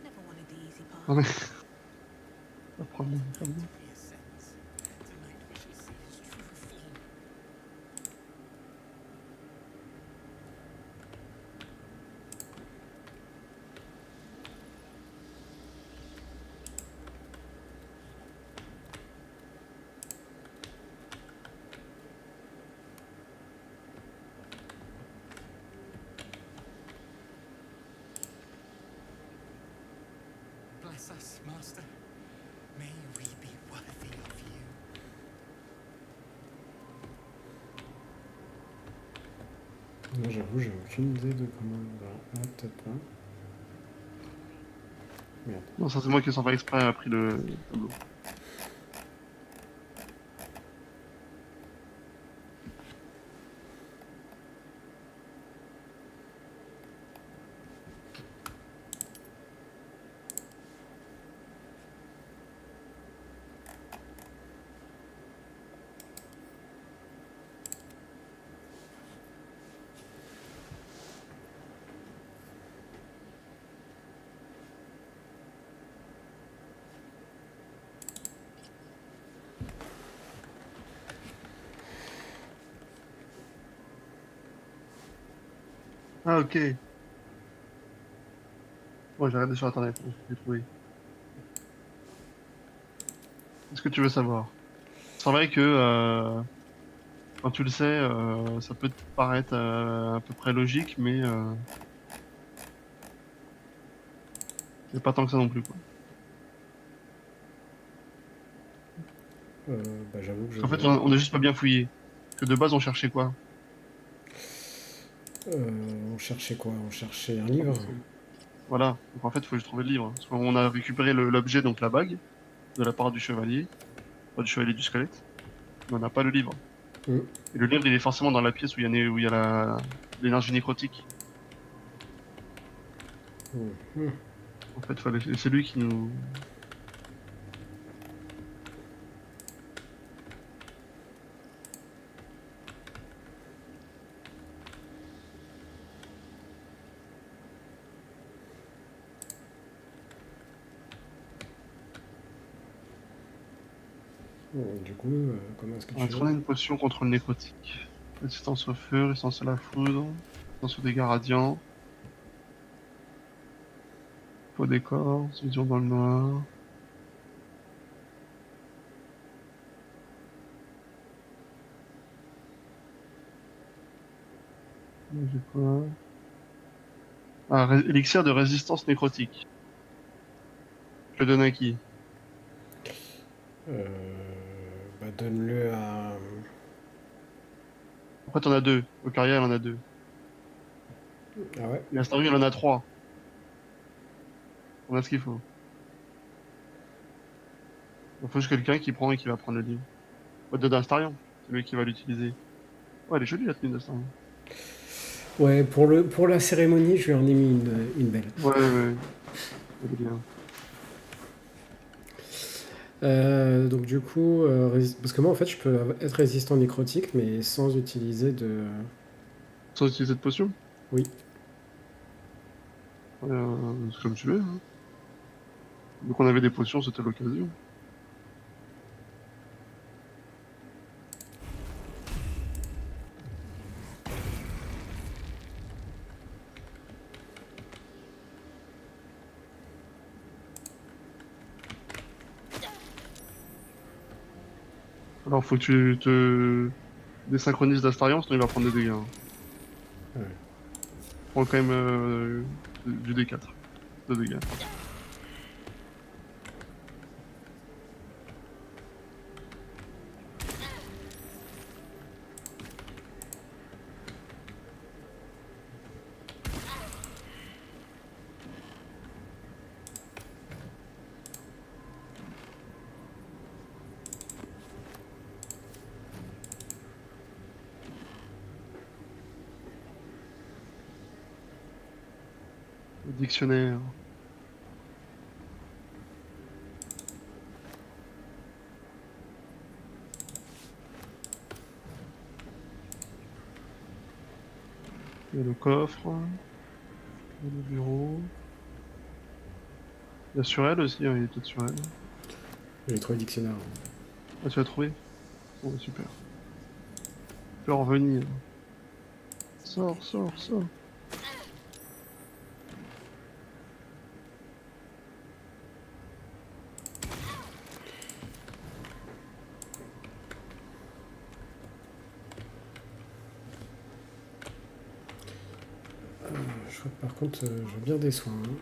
Never wanted the easy part. Ah mais... Pas de problème, pas de problème. Be a sense. Tonight we shall see his true form. Bless us, Master. May we be worthy of you. Moi, j'avoue, j'ai aucune idée de comment. Ah, peut-être pas. Merde. Non, ça c'est moi qui sans faire exprès a pris le tableau. Ah ok. Bon, j'ai regardé sur internet, j'ai trouvé. Est-ce que tu veux savoir? C'est vrai que quand tu le sais, ça peut te paraître à peu près logique, mais c'est pas tant que ça non plus quoi. Bah, j'avoue que je. En fait, on a juste pas bien fouillé. Que de base, on cherchait quoi? On cherchait quoi? On cherchait un livre. Voilà. Donc en fait, il faut juste trouver le livre. Parce qu'on a récupéré l'objet, donc la bague, de la part du chevalier, pas du chevalier du squelette. Mais on n'a pas le livre. Mm. Et le livre, il est forcément dans la pièce où il y a l'énergie nécrotique. Mhm. En fait, c'est lui qui nous... Du coup, comment est-ce que On va tu tourner veux? une potion contre le nécrotique. Résistance au feu, résistance à la foudre, résistance aux dégâts radiants. Faux décor, vision dans le noir. J'ai quoi? Ah, élixir de résistance nécrotique. Je le donne à qui? Euh, Bah, donne-le à. Après, t'en as deux. Ocaria, il en a deux. Ah ouais? Et Astarion, il en a trois. On a ce qu'il faut. Il faut juste quelqu'un qui prend et qui va prendre le livre. On va donner à Astarion. C'est lui qui va l'utiliser. Ouais, elle est jolie la tenue d'Astarion. Ouais, pour la cérémonie, je lui en ai mis une belle. Ouais, ouais. Elle est bien. Donc du coup, parce que moi en fait je peux être résistant nécrotique mais sans utiliser de... Sans utiliser de potion? Oui. C'est comme tu veux. Hein. Donc on avait des potions, c'était l'occasion. Alors faut que tu te désynchronises d'Astarion, sinon il va prendre des dégâts. Hein. Ouais. Prends quand même du D4 de dégâts. Le dictionnaire. Il y a le coffre. Il y a le bureau. Il y a sur elle aussi, hein, il est peut-être sur elle. J'ai trouvé le dictionnaire. Ah, tu l'as trouvé? Oh, super. Tu peux en revenir. Sors, sors, sors. Je crois que par contre je veux bien des soins. Hein.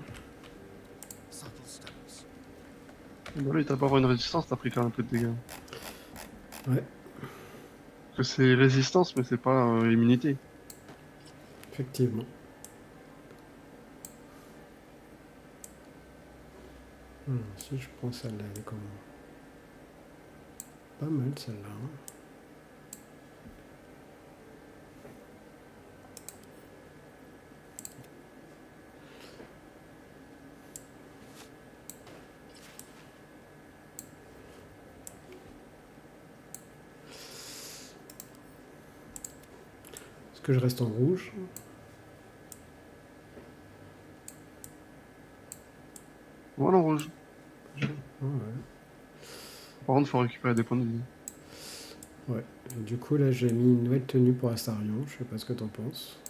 Subtle steps. Bon, là, il t'a pas avoir une résistance, t'as pris quand même un peu de dégâts. Ouais, Parce que c'est résistance, mais c'est pas immunité. effectivement. Si je prends celle-là, elle est comment? Pas mal celle-là. Hein. Est-ce que je reste en rouge? Voilà, en rouge. Ah ouais. Par contre, faut récupérer des points de vie. Ouais. Et du coup là j'ai mis une nouvelle tenue pour Astarion, je sais pas ce que t'en penses.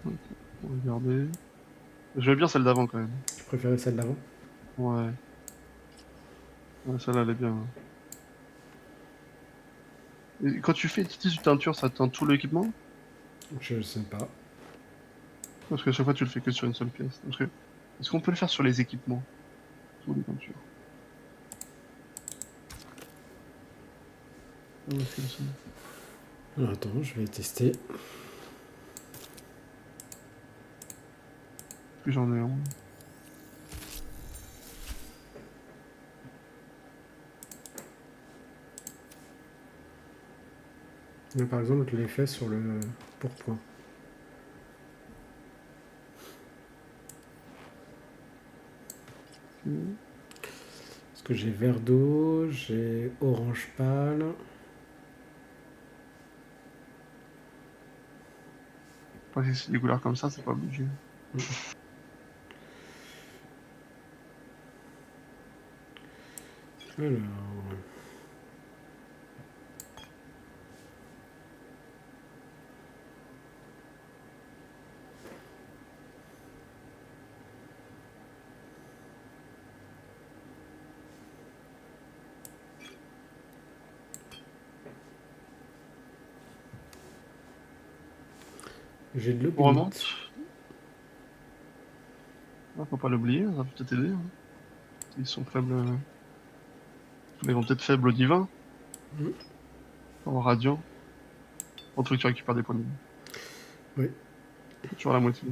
Ok, on va regarder. J'aime bien celle d'avant quand même. Tu préférais celle d'avant? Ouais. Ouais, celle-là, elle est bien. Et quand tu fais une petite teinture, ça teint tout l'équipement? Je sais pas. Parce qu'à chaque fois, tu le fais que sur une seule pièce. Est-ce qu'on peut le faire sur les équipements? Sur les teintures. Ah ouais, c'est ça. Alors attends, je vais tester. Puis j'en ai un. Là, par exemple, je l'ai fait sur le pourpoint. Parce que j'ai vert d'eau, j'ai orange pâle. Après, si c'est des couleurs comme ça, c'est pas obligé. Alors... J'ai de l'eau. On remonte. Ah, faut pas l'oublier, ça peut peut-être aider. Hein. Ils sont faibles. Ils vont peut-être faibles au divin. Mm. En radiant. En truc, tu récupères des points de vie. Oui. Toujours la moitié.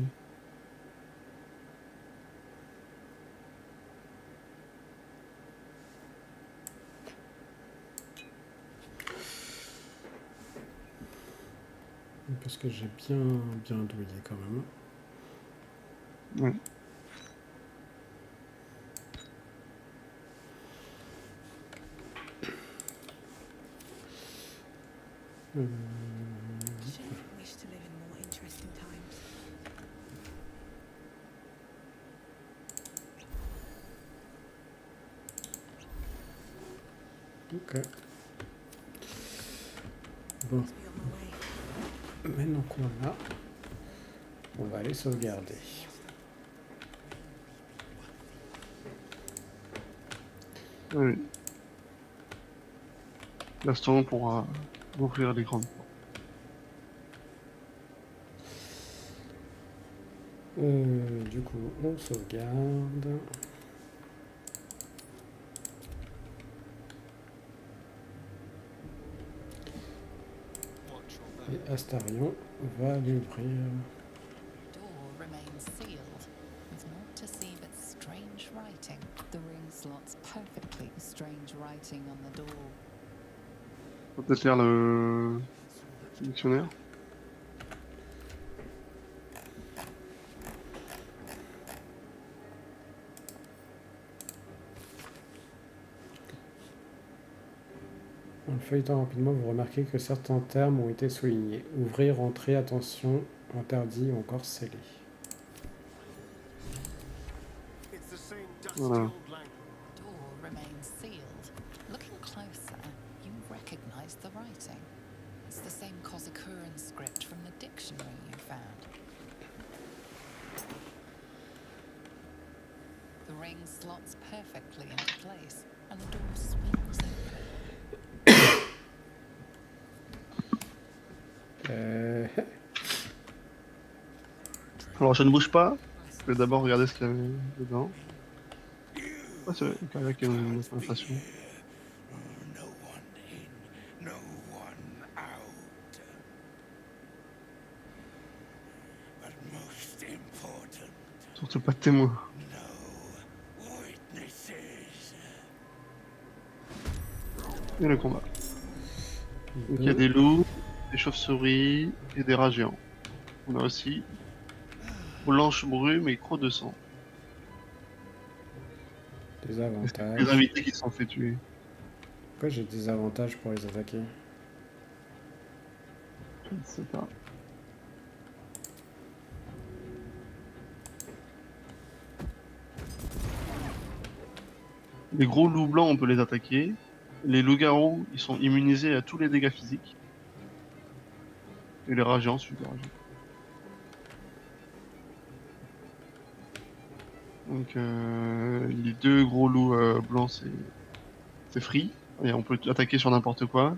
Parce que j'ai bien douillé quand même. Ouais. Shouldn't wish to live in more interesting times. Ok. Bon, Must be on my way. maintenant qu'on l'a, on va aller sauvegarder. Oui. Gaston pourra ouvrir les grandes portes. Du coup, on sauvegarde. Watch your back. Et Astarion va aller ouvrir. Door remains sealed, with naught to see but strange writing. The ring slots perfectly strange writing on the door. Faut peut-être lire le dictionnaire. En le feuilletant rapidement, vous remarquez que certains termes ont été soulignés. Ouvrir, entrer, attention, interdit ou encore scellé. It's the same dusty Voilà. old language. Door remains sealed. Looking closer, you recognize the writing. It's the same Kozakuran script from the dictionary you found. The ring slots perfectly into place, and the door swings open. Alors je ne bouge pas. Je vais d'abord regarder ce qu'il y avait dedans. Ah, c'est vrai, carrément qu'il y a une présentation. No one in, no one out. But most important, Surtout pas de témoins. no witnesses. Et le combat. Donc il y a des loups, des chauves-souris et des rats géants. On a aussi blanche brume et croc de sang. Des Les avantages. invités qui se sont fait tuer. Pourquoi j'ai des avantages pour les attaquer? Je ne sais pas. Les gros loups blancs, on peut les attaquer. Les loups-garous, ils sont immunisés à tous les dégâts physiques. Et les rats géants, super rats géants. Donc les deux gros loups blancs, c'est free. Et on peut attaquer sur n'importe quoi.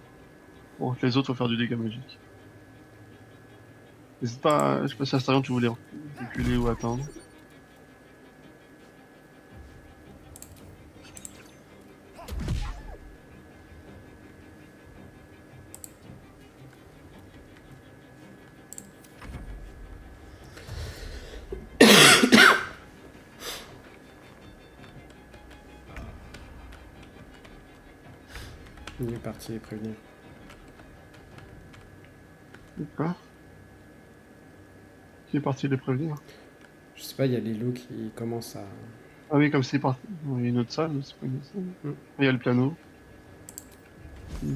Bon, les autres, faut faire du dégât magique. N'hésite pas, je sais pas si Astarion, tu voulais reculer ou attendre. Il est parti les prévenir. D'accord. Qui est parti les prévenir? Je sais pas, il y a les loups qui commencent à... Ah oui, comme c'est parti. Il y a une autre salle, mais c'est pas une autre salle. Il y a le piano. Ok.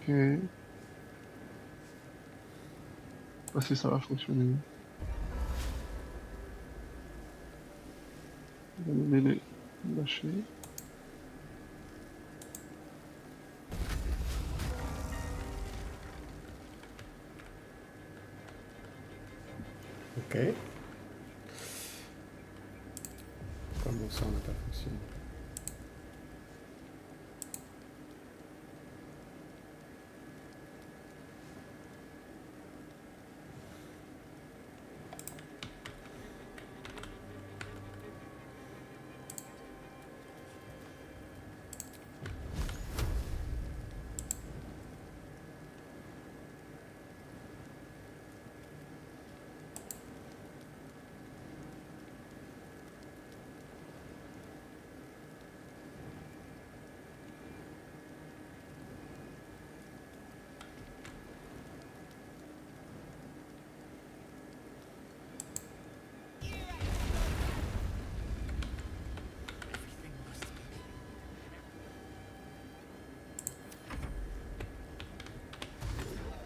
Je sais pas si ça va fonctionner. On va donner les lâcher. Ok. Comment ça n'a pas fonctionné?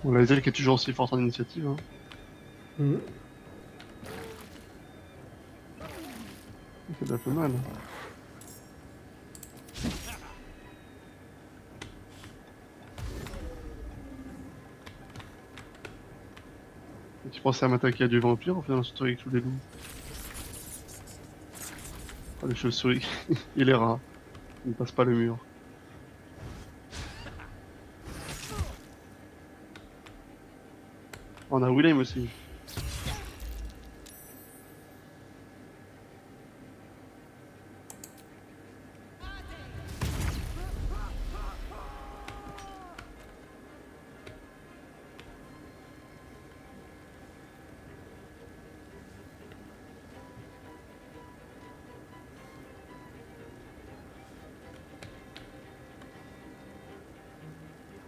Bon, la Hazel qui est toujours aussi forte en initiative. Hein. Mhm. Ça fait déjà peu mal. Et tu pensais à m'attaquer à du vampire, au final on se retrouve avec tous les loups. Ah, les chauves-souris et les rats. Ils ne passent pas le mur. On a Willem aussi.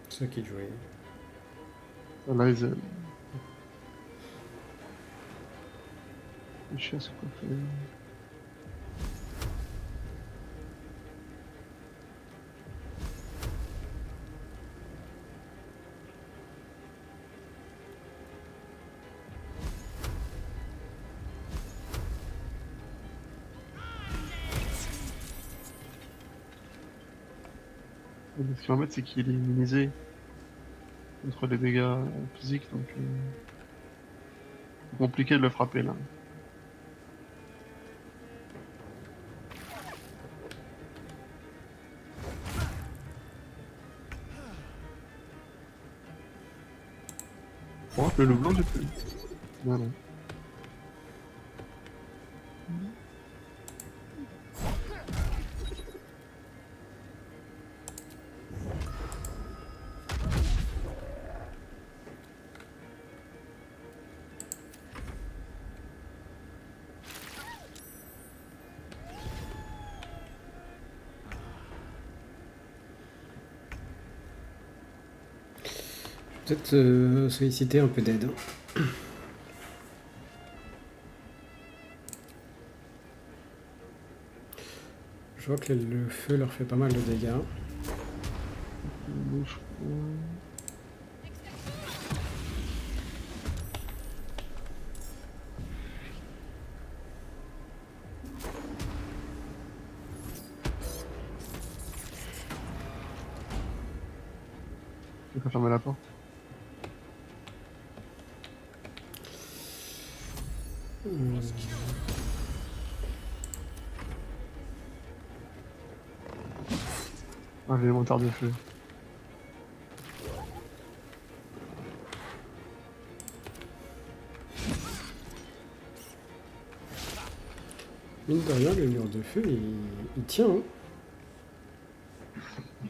Ceux qui jouaient. La Hazel. Le chien c'est quoi faire? Ce qui m'embête, c'est qu'il est immunisé contre les dégâts physiques, donc c'est compliqué de le frapper là. Oh, le loup blanc, j'ai plus. Non, non. Peut-être solliciter un peu d'aide. Je vois que le feu leur fait pas mal de dégâts. Je vais fermer la porte. Ah, l'élémentaire de feu. Mine de rien, le mur de feu, il tient. Hein.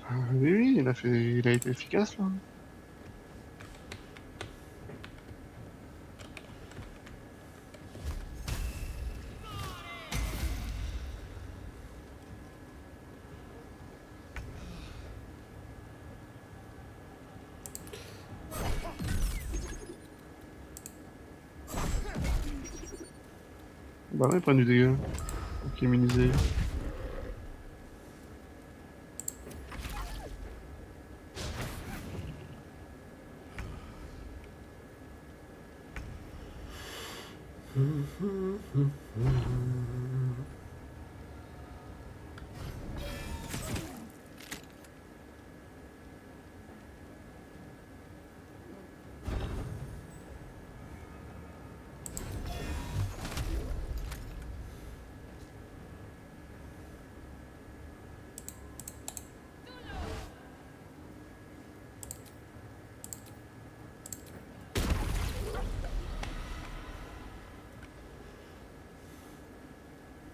Ah, oui, oui, il a été efficace là. Bah ouais, ils prennent du dégât. Donc immunisé.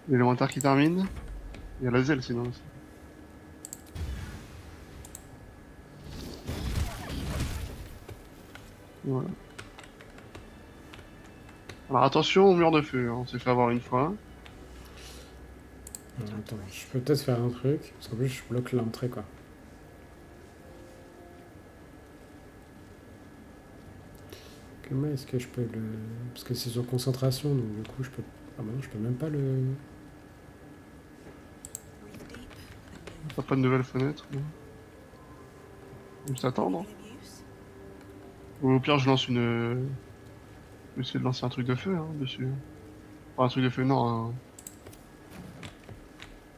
L'élémentaire qui termine. Il y a la zèle sinon aussi. Voilà. Alors attention au mur de feu, hein. On s'est fait avoir une fois. Attends, je peux peut-être faire un truc, parce qu'en plus je bloque l'entrée quoi. Comment est-ce que je peux le... Parce que c'est sur concentration, donc du coup je peux... Ah bah non, je peux même pas le... T'as pas de nouvelles fenêtres. Non. Juste attendre. Ou au pire, je lance une. Je vais essayer de lancer un truc de feu hein, dessus. Enfin, un truc de feu, non,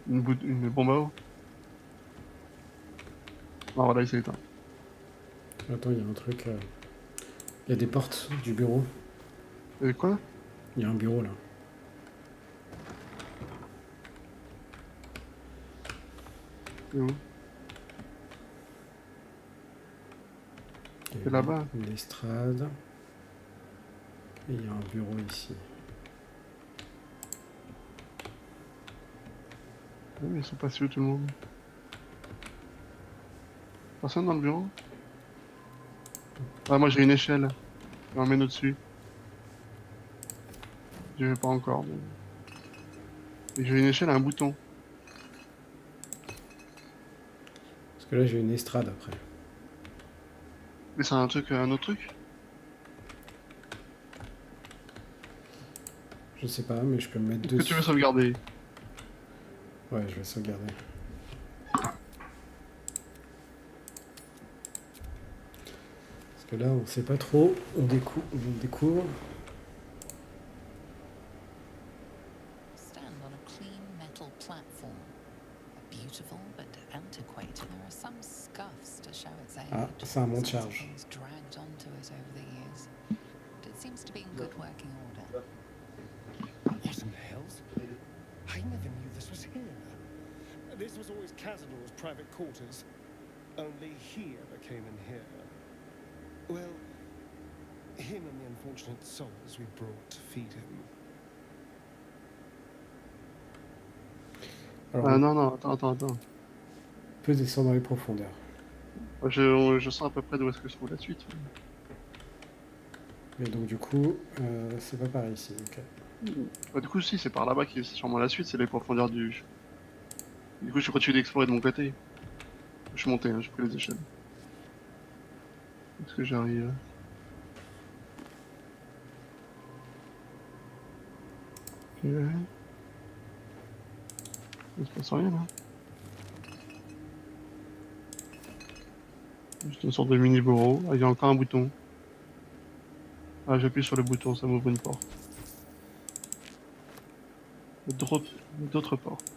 une bombe à eau. Non, voilà, il s'est éteint. Attends, il y a un truc. Il y a des portes du bureau. Et quoi? Il y a un bureau là. C'est où? Il y a C'est là-bas. une estrade. Et il y a un bureau ici. Oui, ils sont passés où tout le monde? Personne dans le bureau? Ah, moi j'ai une échelle. Je m'emmène au-dessus. Je vais pas encore. Et j'ai une échelle à un bouton. Parce que là, j'ai une estrade après. Mais c'est un autre truc? Je sais pas, mais je peux me mettre Est-ce que tu dessus. veux sauvegarder? Ouais, je vais sauvegarder. Parce que là, on sait pas trop. On découvre. Stand on a clean metal platform. Beautiful but antiquated. There are some scuffs to show its age. Ah, c'est un monte charge. Things dragged onto it over the years. But it seems to be in good working order. What in the hells? I never knew this was here. This was always Cazador's private quarters. Only he ever came in here. Well, him and the unfortunate souls we brought to feed him. Alors, Ah on non, attends. peut descendre dans les profondeurs. Moi, je sens à peu près d'où est-ce que se trouve la suite. Mais donc, du coup, c'est pas pareil ici. Ok. Bah, du coup, si, c'est par là-bas qui est sûrement la suite, c'est les profondeurs du. Du coup, je continue d'explorer de mon côté. Je suis monté, hein, j'ai pris les échelles. Est-ce que j'arrive? Ok. Il se passe rien là. Juste une sorte de mini bureau. Ah, il y a encore un bouton. Ah, j'appuie sur le bouton, ça m'ouvre une porte. D'autres portes.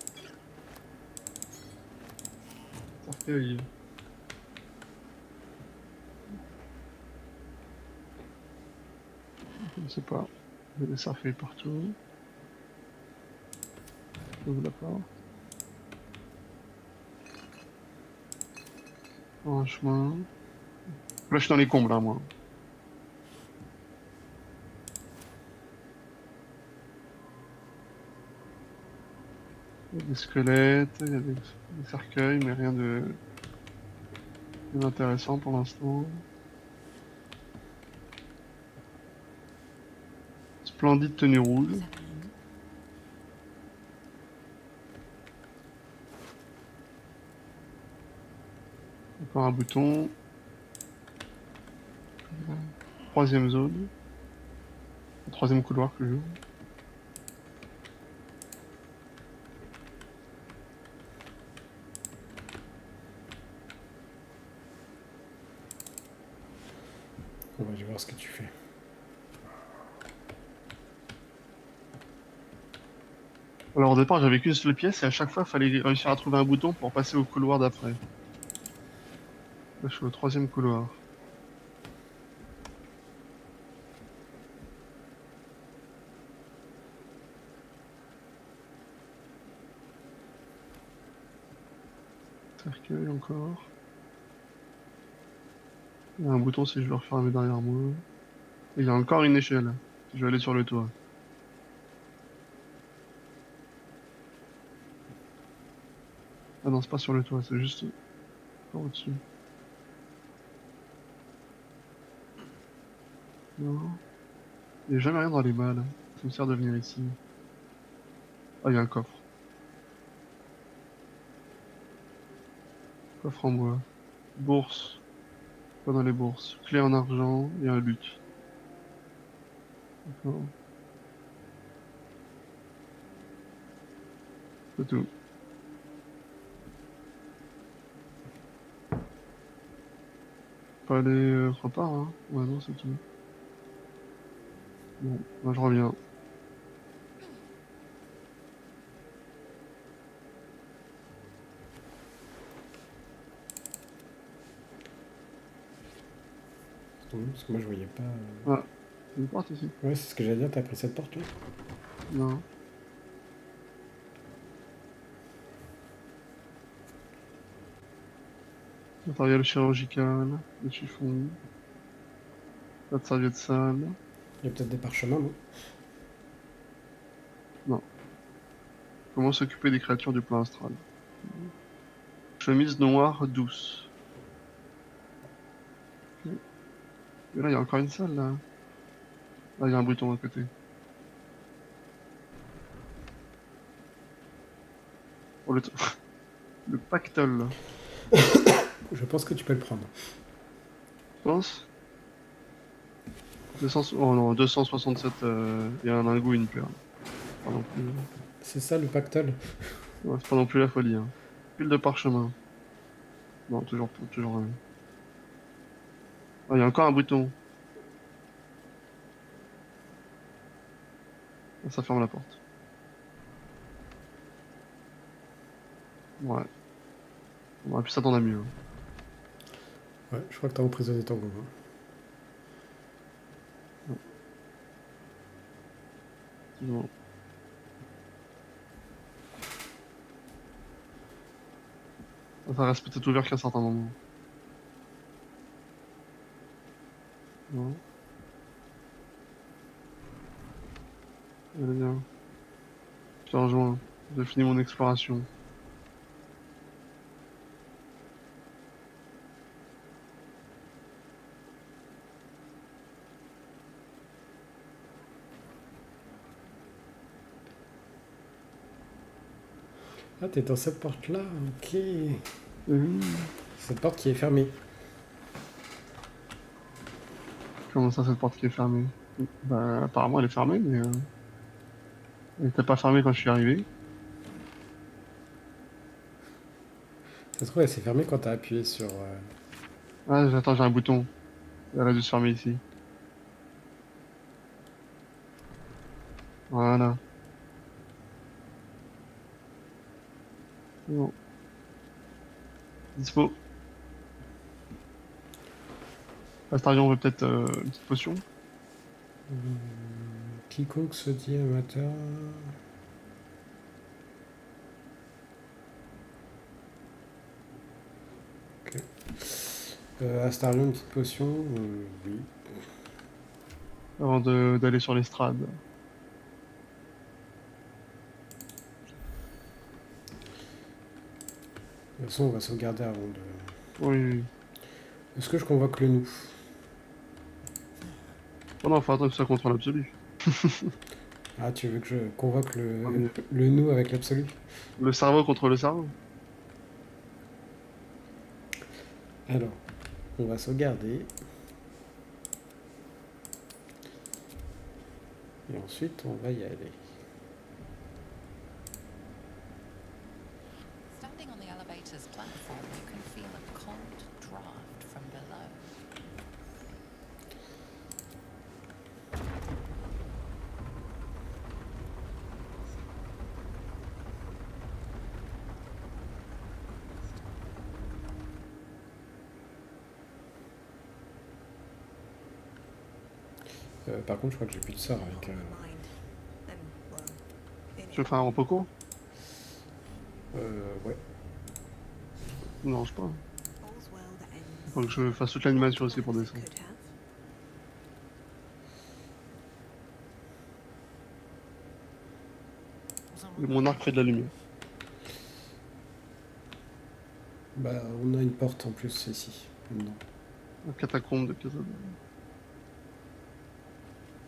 Cercueil. Je ne sais pas. Il y a des cercueils partout. J'ouvre la porte. Un chemin. Là, je suis dans les combles, là, moi. Il y a des squelettes, il y a des cercueils, mais rien d'intéressant pour l'instant. Splendide tenue rouge. Encore un bouton. Troisième zone. Le troisième couloir que j'ouvre. On va aller voir ce que tu fais. Alors au départ j'avais qu'une seule pièce et à chaque fois il fallait réussir à trouver un bouton pour passer au couloir d'après. Là je suis au troisième couloir. Cercueil encore. Il y a un bouton si je veux refermer derrière moi. Et il y a encore une échelle. Je vais aller sur le toit. Ah non, c'est pas sur le toit, c'est juste par au-dessus. Non. Il n'y a jamais rien dans les balles. Ça me sert de venir ici. Ah, il y a un coffre. Coffre en bois. Bourse. Pas dans les bourses. Clé en argent et un luth. D'accord. C'est tout. peut aller autre part, hein. Ouais, non, c'est tout. Bon, moi je reviens. Parce que moi je voyais pas. Ah, une porte ici. Ouais, c'est ce que j'allais dire, t'as pris cette porte là? Non. Matériel chirurgical, le chiffon, pas de serviette sale. Il y a peut-être des parchemins, non? Comment s'occuper des créatures du plan astral. Chemise noire douce. Ok. Et là, il y a encore une salle, là. Là, il y a un bouton à côté. Oh, le pactole, là. Je pense que tu peux le prendre. Tu penses 200... Oh non, 267 et un lingot et une perle. Pas non plus... C'est ça le pactole? Ouais, c'est pas non plus la folie, hein. Pile de parchemin. Non, toujours rien. Ah, il y a encore un bouton. Ah, ça ferme la porte. Ouais. On aurait pu s'attendre à mieux. Hein. Ouais, je crois que t'as emprisonné ton goût. Bon. Ça reste peut-être ouvert qu'à certains moments. Non. Allez bien. Je te rejoins. J'ai fini mon exploration. Ah, t'es dans cette porte-là, ok. Mmh. Cette porte qui est fermée. Comment ça, cette porte qui est fermée? Bah, apparemment, elle est fermée, mais... Elle était pas fermée quand je suis arrivé. Ça se trouve, elle s'est fermée quand t'as appuyé sur... Ah, j'attends, j'ai un bouton. Elle a dû se fermer ici. Voilà. Bon. Dispo. Astarion veut peut-être une petite potion. Quiconque se dit amateur... Ok. Astarion, une petite potion, oui. Avant d'aller sur l'estrade. De toute façon, on va sauvegarder avant de... Oui. Est-ce que je convoque le nous? Oh non, faut attendre que ce soit contrôle absolu. Ah, tu veux que je convoque Oui. le nous avec l'absolu? Le cerveau contre le cerveau. Alors, on va sauvegarder. Et ensuite, on va y aller. Standing on the elevator's platform, you can feel a cold draft from below. Par contre, je crois que j'ai plus de sort avec... Mind. Then, well, in Tu veux faire un repos court? Ouais. Non, je sais pas. all's well that ends. Faut que je fasse toute l'animation aussi pour descendre. Could have. Et mon arc fait de la lumière. Bah, on a une porte en plus ici. Non. Un catacombe de Casablanca.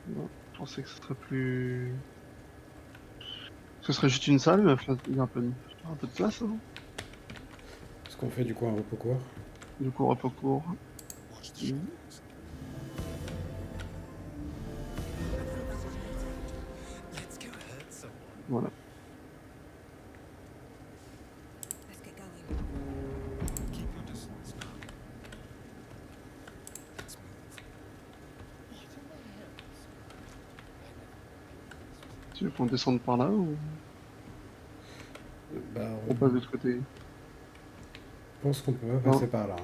Non, je pensais que ce serait plus... Ce serait juste une salle, mais il y a un peu de place, hein. Est-ce qu'on fait du coup un repos court? Du coup, repos court. Mhm. Let's go hurt someone. Voilà. Let's get going. Keep your distance now. Tu veux qu'on descende par là ou Bah, on passe de l'autre côté? je pense qu'on peut pas Non. passer par là.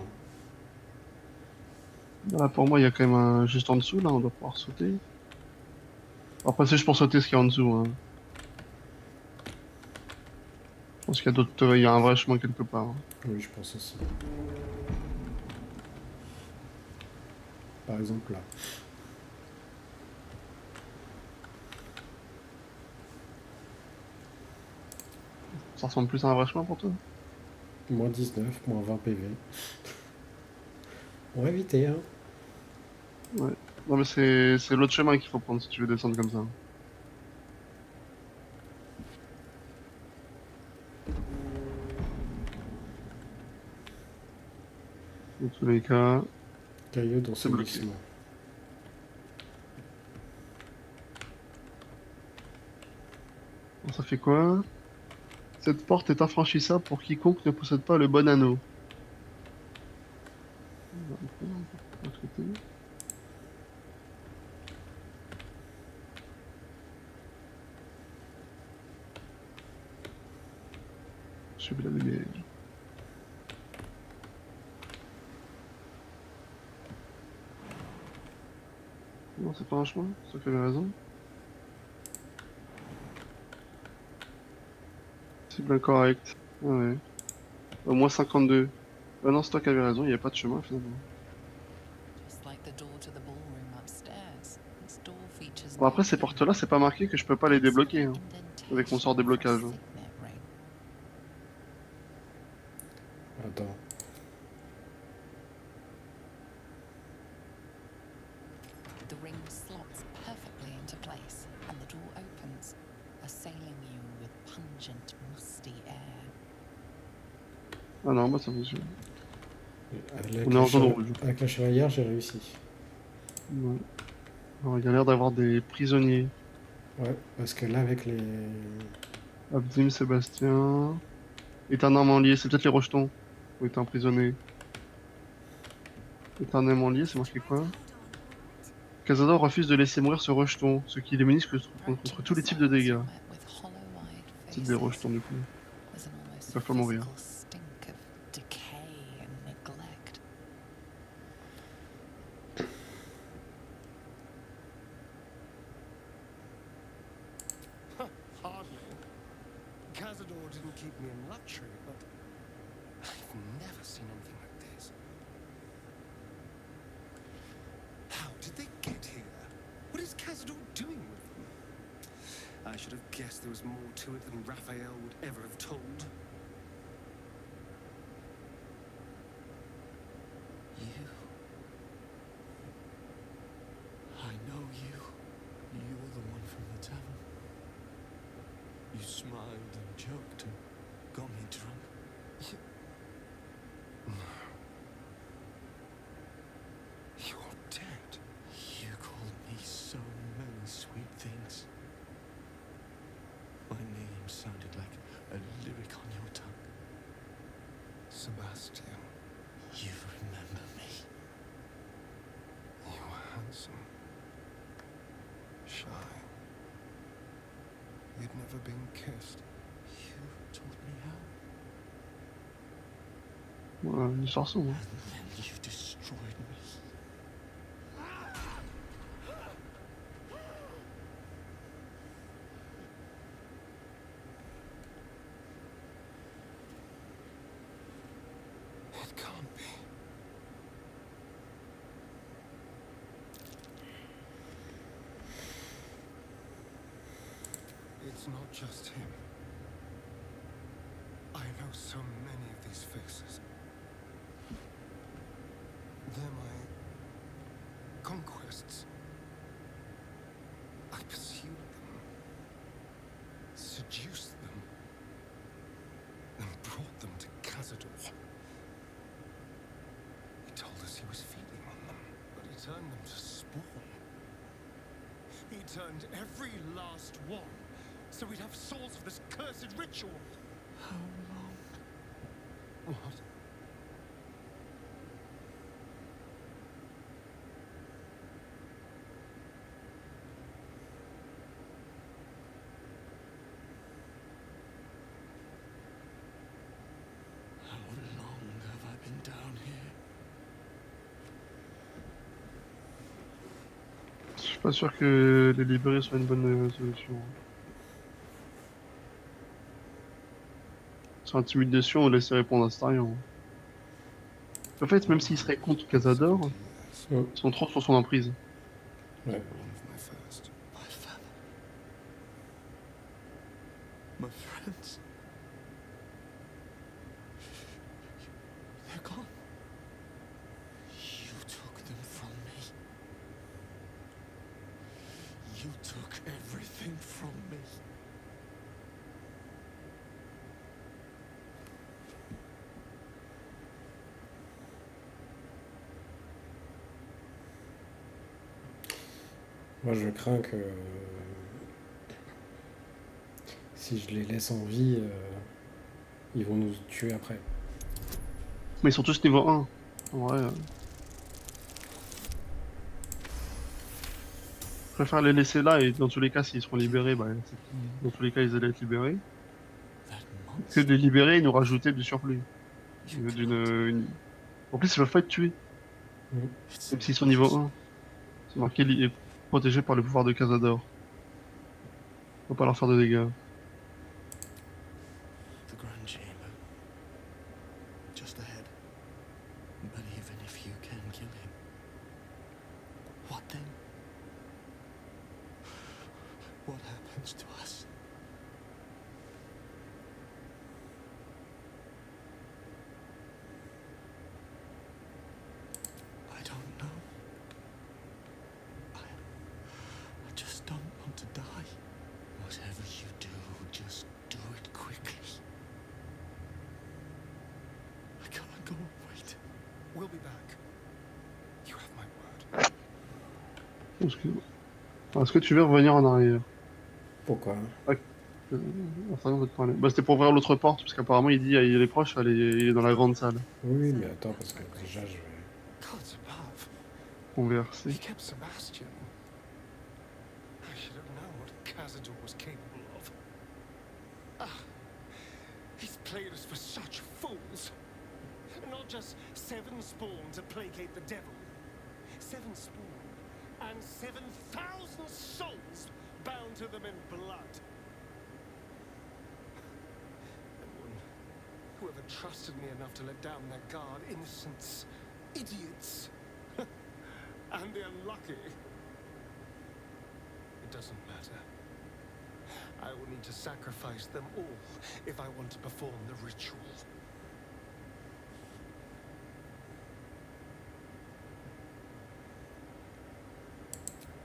Là, pour moi, il y a quand même un juste en dessous, là, on doit pouvoir sauter. Après, c'est juste pour sauter ce qu'il y a en dessous, hein. Je pense qu'il y a d'autres, il y a un vrai chemin quelque part, hein. Oui, je pense aussi. Par exemple là. Ça ressemble plus à un vrai chemin pour toi? Moins 19, moins 20 PV. On va éviter, hein. Ouais. Non, mais c'est l'autre chemin qu'il faut prendre si tu veux descendre comme ça. Dans tous les cas, Caillou dans ce c'est bloqué. glissement. Alors, ça fait quoi? Cette porte est infranchissable pour quiconque ne possède pas le bon anneau. De l'autre côté. Je suis la lumière. Non, c'est pas un chemin, Sophie avait raison. C'est bien correct. Ah ouais. Au moins 52. Ah non, c'est toi qui avais raison, il n'y avait pas de chemin finalement. Just like the door to the ballroom upstairs. This door features Bon, après, no ces key. portes-là, c'est pas marqué que je peux pas les Instead, débloquer, hein, indentation avec mon sort for a déblocage, hein. signet ring. Attends. The ring slots perfectly into place, and the door opens, assailing you with pungent, musty air. Ah non, bah ça fonctionne. Avec On est en zone rouge. avec la chevalière, j'ai réussi. Ouais. Alors, il y a l'air d'avoir des prisonniers. Ouais, parce que là, avec les... Abdim, Sébastien. Éternellement lié, c'est peut-être les rejetons. Ont été emprisonnés. Éternellement lié, c'est marqué quoi? Cazador refuse de laisser mourir ce rejeton, ce qui élimine contre tous les types de dégâts. C'est des rejetons du coup. There's an almost Ils peuvent pas mourir. physical stink of decay and neglect. Hardly. Cazador didn't keep me in luxury, but I've never seen anything like this. How did they get here? What is Cazador doing with them? I should have guessed there was more to it than Raphael would ever have told. You. I know you. You're the one from the tavern. You smiled and joked and got me drunk. No. You're dead. You called me so many sweet things. My name sounded like a lyric on your tongue. Sebastian. You remember me. You were handsome. Shy. You'd never been kissed. You taught me how. Ouais, une histoire sombre, hein. And then you destroyed me. It can't be. It's not just him. I know so many of these faces. They're my conquests. I pursued them, seduced them, and brought them to Cazador. He told us he was feeding on them, but he turned them to spawn. He turned every last one, so we'd have souls for this cursed ritual. How long? What? suis pas sûr que les libérer soit une bonne solution. Sur intimidation, on laisse répondre à Starion. En fait, même s'il serait contre Cazador, Mm. ils sont trop sur son emprise. Ouais. One of my first. My family. My friends. They're gone. You took them from me. You took everything from me. Moi, je crains que si je les laisse en vie, ils vont nous tuer après. Mais ils sont tous niveau 1. En vrai, je préfère les laisser là et dans tous les cas, s'ils seront libérés, bah, dans tous les cas, ils allaient être libérés. That Que monster. de les libérer et nous rajouter du surplus. You En plus, ils peuvent pas être tués, It's même s'ils sont niveau 1. C'est marqué protégé par le pouvoir de Cazador. Faut pas leur faire de dégâts. the Grand Chamber. Just ahead. But even if you can kill him, what then? What happens to us? I don't know. I just don't want to die. Whatever you do, just do it quickly. I can't go and wait. We'll be back. You have my word. Est-ce que tu veux revenir en arrière? Pourquoi? Enfin, on va te parler. Bah, c'était pour ouvrir l'autre porte, parce qu'apparemment il dit il est proche, il est dans la grande salle. Oui, mais attends, parce que déjà, je vais... Gods above. Converser. He kept Sebastian. I should have known what Cazador was capable of. Ah, he's played us for such fools. Not just 7 spawn to placate the devil. 7 spawn and 7,000 souls bound to them in blood. And whoever trusted me enough to let down their guard, innocents, idiots. And the unlucky. It doesn't matter. I will need to sacrifice them all if I want to perform the ritual.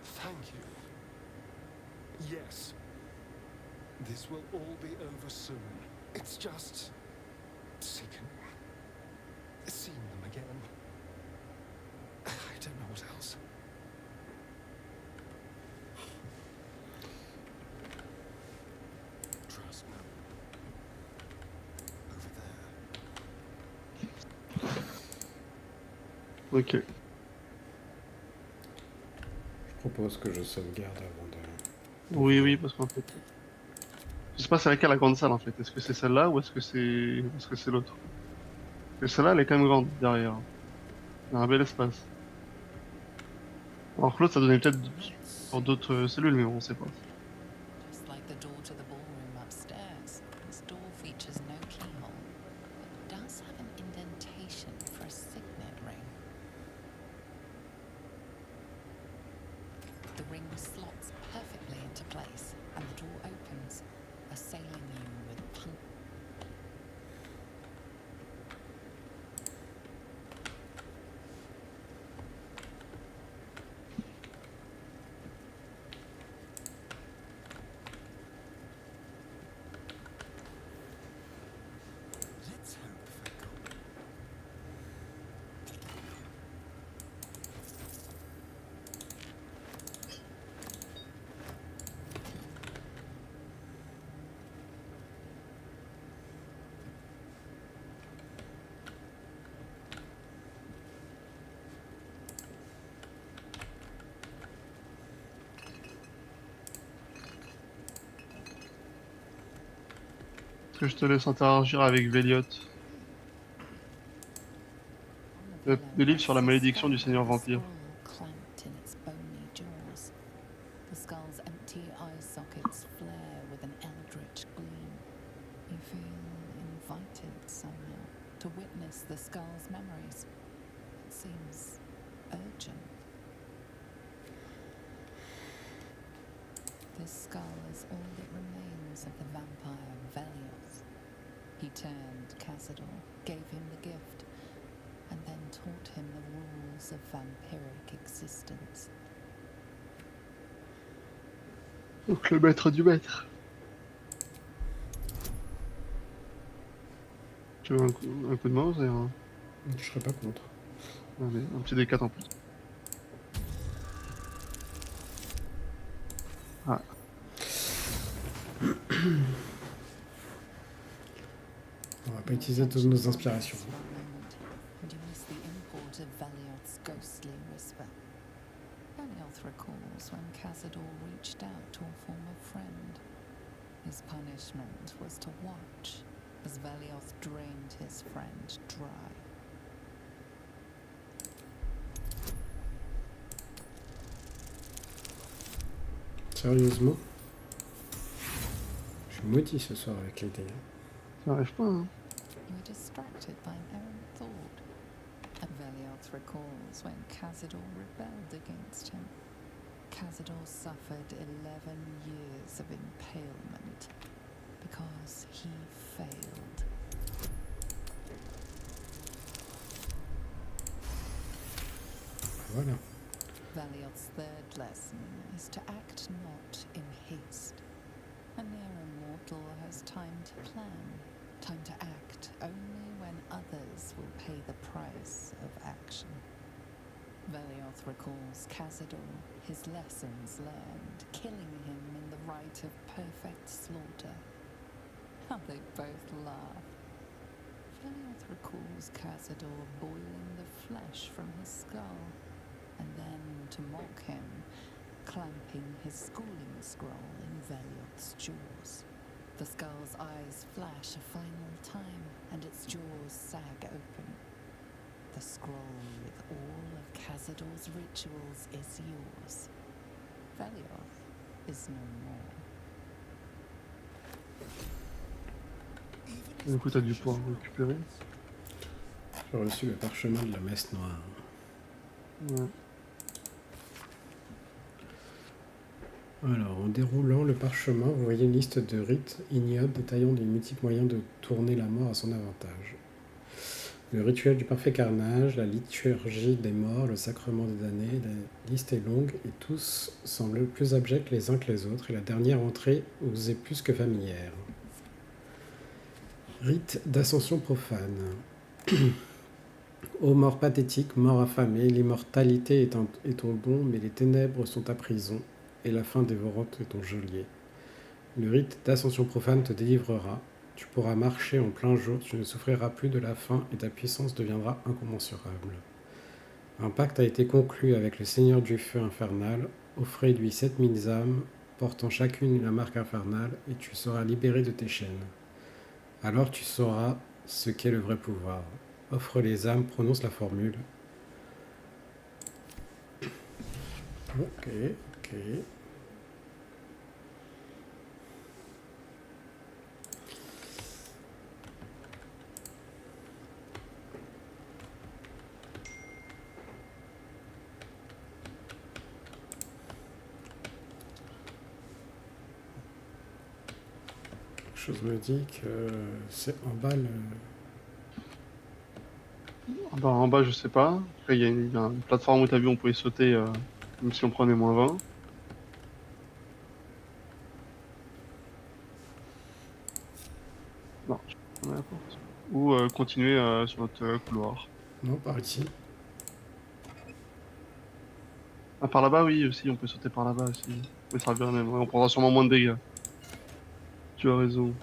Thank you. Yes. This will all be over soon. It's just sickening. Seeing them again. I don't know what else. Trust no. Over there. Ok. Je propose que je sauvegarde avant de... Oui, parce qu'en fait. Je sais pas c'est laquelle la grande salle en fait. Est-ce que c'est celle-là ou est-ce que c'est l'autre? Parce que celle-là elle est quand même grande derrière. Il y a un bel espace. Alors que l'autre ça donnait peut-être pour d'autres cellules, mais bon, on sait pas. Just like the door to the ballroom upstairs, this door features no keyhole, but does have an indentation for a signet ring. The ring slots perfectly into place, and the door opens, assailing you with punk. Let's hope for good. Est-ce que je te laisse interagir avec Véliot? Le livre sur la malédiction du Seigneur Vampire. Clamped in its bony jaws. fated somehow to witness the skull's memories. It seems urgent. This skull is all that remains of the vampire Velios. He turned Cazador, gave him the gift, and then taught him the rules of vampiric existence. Donc le maître du maître. Tu veux un coup de mouse et un... Je serais pas contre. Allez, un petit D4 en plus. Ah. On va pas utiliser toutes nos inspirations. And you miss the import of Velioth's ghostly whisper. Velioth recalls when Cazador reached out to a former friend. His punishment was to watch as Velioth drained his friend dry. Sérieusement, je suis maudit ce soir avec les dés. Ça arrive pas, hein. You were distracted by an errant thought. And Velioth recalls when Cazador rebelled against him. Cazador suffered 11 years of impalement because he failed. Voilà. Velioth's third lesson is to act not in haste. A nearer mortal has time to plan, time to act only when others will pay the price of action. Velioth recalls Cazador, his lessons learned, killing him in the rite of perfect slaughter. How they both laugh. Velioth recalls Cazador boiling the flesh from his skull, and then, to mock him, clamping his schooling scroll in Velioth's jaws. The skull's eyes flash a final time, and its jaws sag open. The scroll with all of Cazador's rituals is yours. Velioth is no more. Du coup, t'as dû pouvoir récupérer. J'ai reçu le parchemin de la messe noire. Ouais. Alors, en déroulant le parchemin, vous voyez une liste de rites ignobles détaillant les multiples moyens de tourner la mort à son avantage. Le rituel du parfait carnage, la liturgie des morts, le sacrement des damnés, la liste est longue et tous semblent plus abjects les uns que les autres, et la dernière entrée vous est plus que familière. Rite d'ascension profane. Ô mort pathétique, mort affamée, l'immortalité est ton don, mais les ténèbres sont ta prison, et la faim dévorante est ton geôlier. Le rite d'ascension profane te délivrera. Tu pourras marcher en plein jour, tu ne souffriras plus de la faim et ta puissance deviendra incommensurable. Un pacte a été conclu avec le Seigneur du Feu infernal. Offrez-lui 7000 âmes, portant chacune la marque infernale, et tu seras libéré de tes chaînes. Alors tu sauras ce qu'est le vrai pouvoir. Offre les âmes, prononce la formule. Ok. Quelque chose me dit que c'est en bas le... Ah bah, en bas, je sais pas. Après, il y a une plateforme où t'as vu, on pouvait sauter, même si on prenait -20. Non, je prends la porte. Ou continuer sur notre couloir. Non, par ici. Ah, par là-bas, oui, aussi, on peut sauter par là-bas aussi. Mais ça revient même, ouais, on prendra sûrement moins de dégâts. Tu as raison.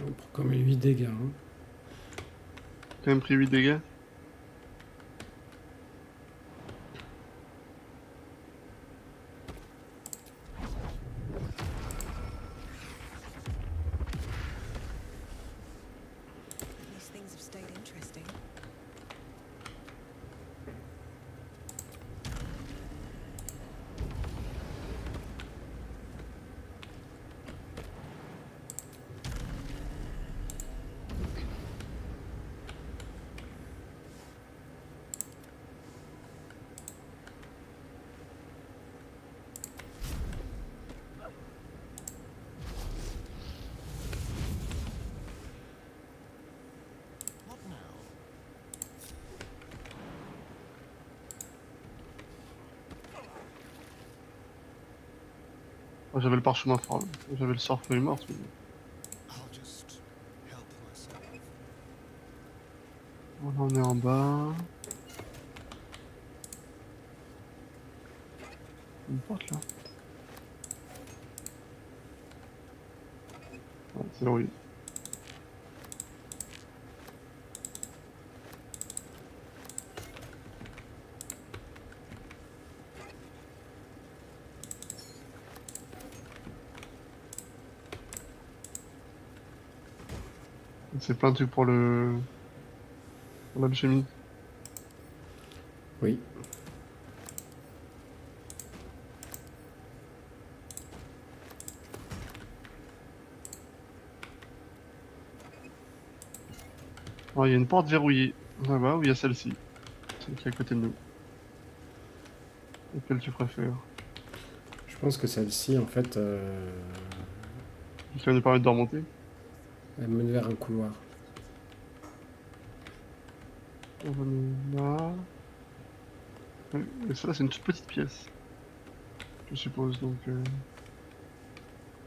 On prend quand même 8 dégâts. Hein. Quand même pris 8 dégâts. These things have stayed interesting. What now? Moi, j'avais le parchemin fort. J'avais le sort feuille morte. Mais... I'll just help myself. Voilà, on est en bas. Une porte là. Ouais, c'est verrouillé. C'est plein de trucs pour le... pour l'alchimie. Oui. Oh, il y a une porte verrouillée là-bas où il y a celle-ci. Celle qui est à côté de nous. Laquelle tu préfères? Je pense que celle-ci, en fait, Qui va nous permettre de remonter. elle mène vers un couloir. On va nous là. Ouais, et ça là c'est une toute petite pièce. Je suppose donc.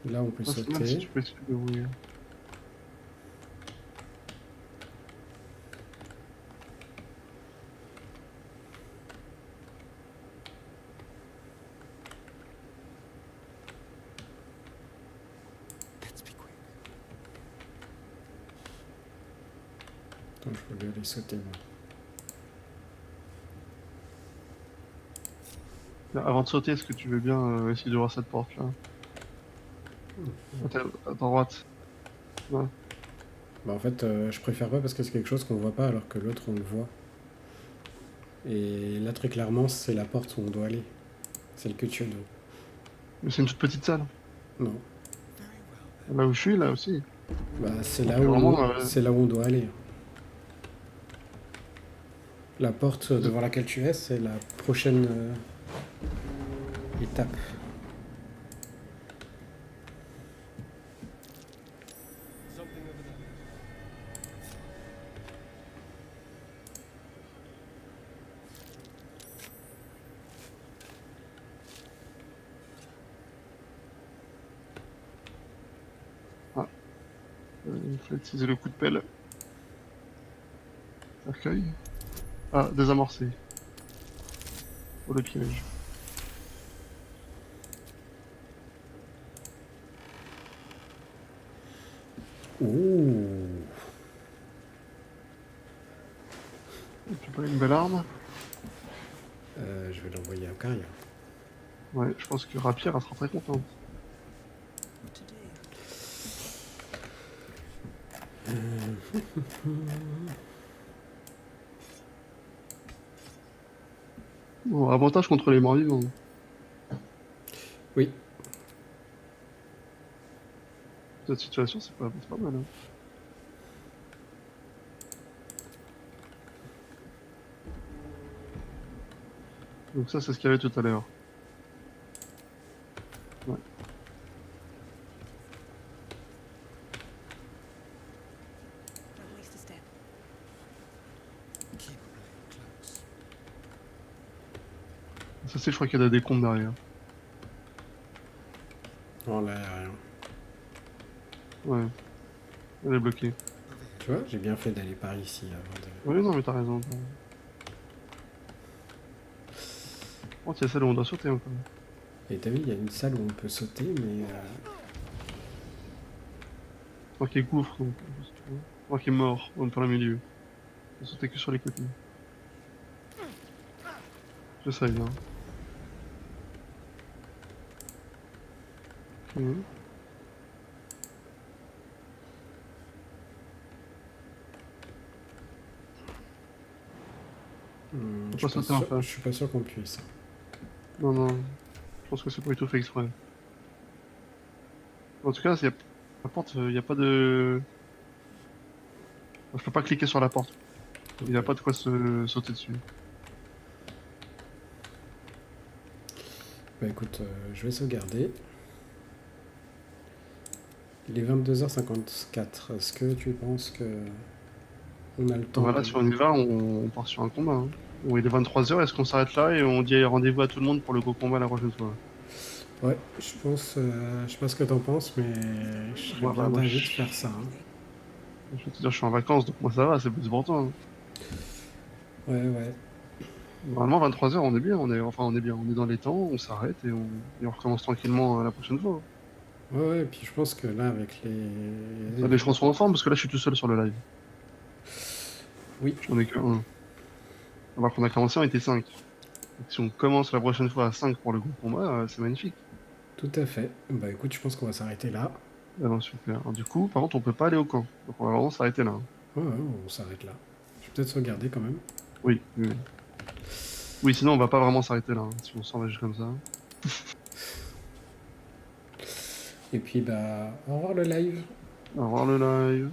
Là, on peut Ah, c'est mal si sauter. tu peux essayer de verrouiller. Let's be quick. Attends, je peux aller sauter, moi. Là, avant de sauter, est-ce que tu veux bien essayer de voir cette porte là? À ta droite. Ouais. Bah, en fait, je préfère pas parce que c'est quelque chose qu'on voit pas alors que l'autre, on le voit. Et là, très clairement, c'est la porte où on doit aller. Celle que tu as de... Mais c'est une toute petite salle. Non. Very well. Là où je suis, là aussi. Bah, c'est Donc, là, où vraiment, c'est là où on doit aller. La porte devant laquelle tu es, c'est la prochaine étape. Something over there. Il faut utiliser le coup de pelle. Cercueil. Ah, désamorcer. Pour le piège. Ouh. Et puis pas une belle arme. Je vais l'envoyer à Caria. Ouais, je pense que Rapier elle sera très contente. What to do? Bon, avantage contre les morts vivants. Oui. Cette situation, c'est pas mal. Hein. Donc ça, c'est ce qu'il y avait tout à l'heure. Ouais. Don't waste a step. Keep a blade close. Ça, c'est, je crois qu'il y a des décombres derrière. Oh là, y a rien. Ouais. Elle est bloquée. Over here. Tu vois, j'ai bien fait d'aller par ici avant de... Oui, non, mais t'as raison. Oh, il y a celle où on doit sauter encore. Et t'as vu, il y a une salle où on peut sauter, mais... Marqué gouffre, donc. Marqué mort, on est dans le milieu. On sautait que sur les côtés. J'essaye, hein. Ok. Je Faut pas suis pas sauter en sûr, face. je suis pas sûr qu'on puisse. Non, non. Je pense que c'est pas du tout fait exprès. En tout cas, la porte, il n'y a pas de... Je peux pas cliquer sur la porte. Il n'y a pas de quoi se sauter dessus. Bah écoute, je vais sauvegarder. Il est 22h54. Est-ce que tu penses que on a le temps Voilà, de... si on y va, on part sur un combat. Hein. Bon, il est 23h, est-ce qu'on s'arrête là et on dit rendez-vous à tout le monde pour le gros combat la prochaine fois? Ouais, je sais pas ce que t'en penses, mais je serais Ouais, bien bah, moi, d'avis de faire ça. Hein. je vais te dire, je suis en vacances, donc moi ça va, c'est plus pour toi. Hein. Ouais, ouais. Normalement, 23h, on est bien, on est bien, on est dans les temps, on s'arrête et on recommence tranquillement la prochaine fois. Ouais, ouais, et puis je pense que là, avec Les chances sont ensemble, parce que là, je suis tout seul sur le live. Oui, J'en ai que un. Alors qu'on a commencé, on était 5. Donc, si on commence la prochaine fois à 5 pour le gros combat, c'est magnifique. tout à fait. Bah écoute, je pense qu'on va s'arrêter là. Ah non, super. Alors, du coup, par contre, on peut pas aller au camp. Donc, on va vraiment s'arrêter là. Hein. Ouais, ouais, on s'arrête là. Je vais peut-être sauvegarder quand même. Oui, oui, oui. Oui, sinon, on va pas vraiment s'arrêter là. Hein, si on s'en va juste comme ça. Et puis, bah, au revoir le live. Au revoir le live.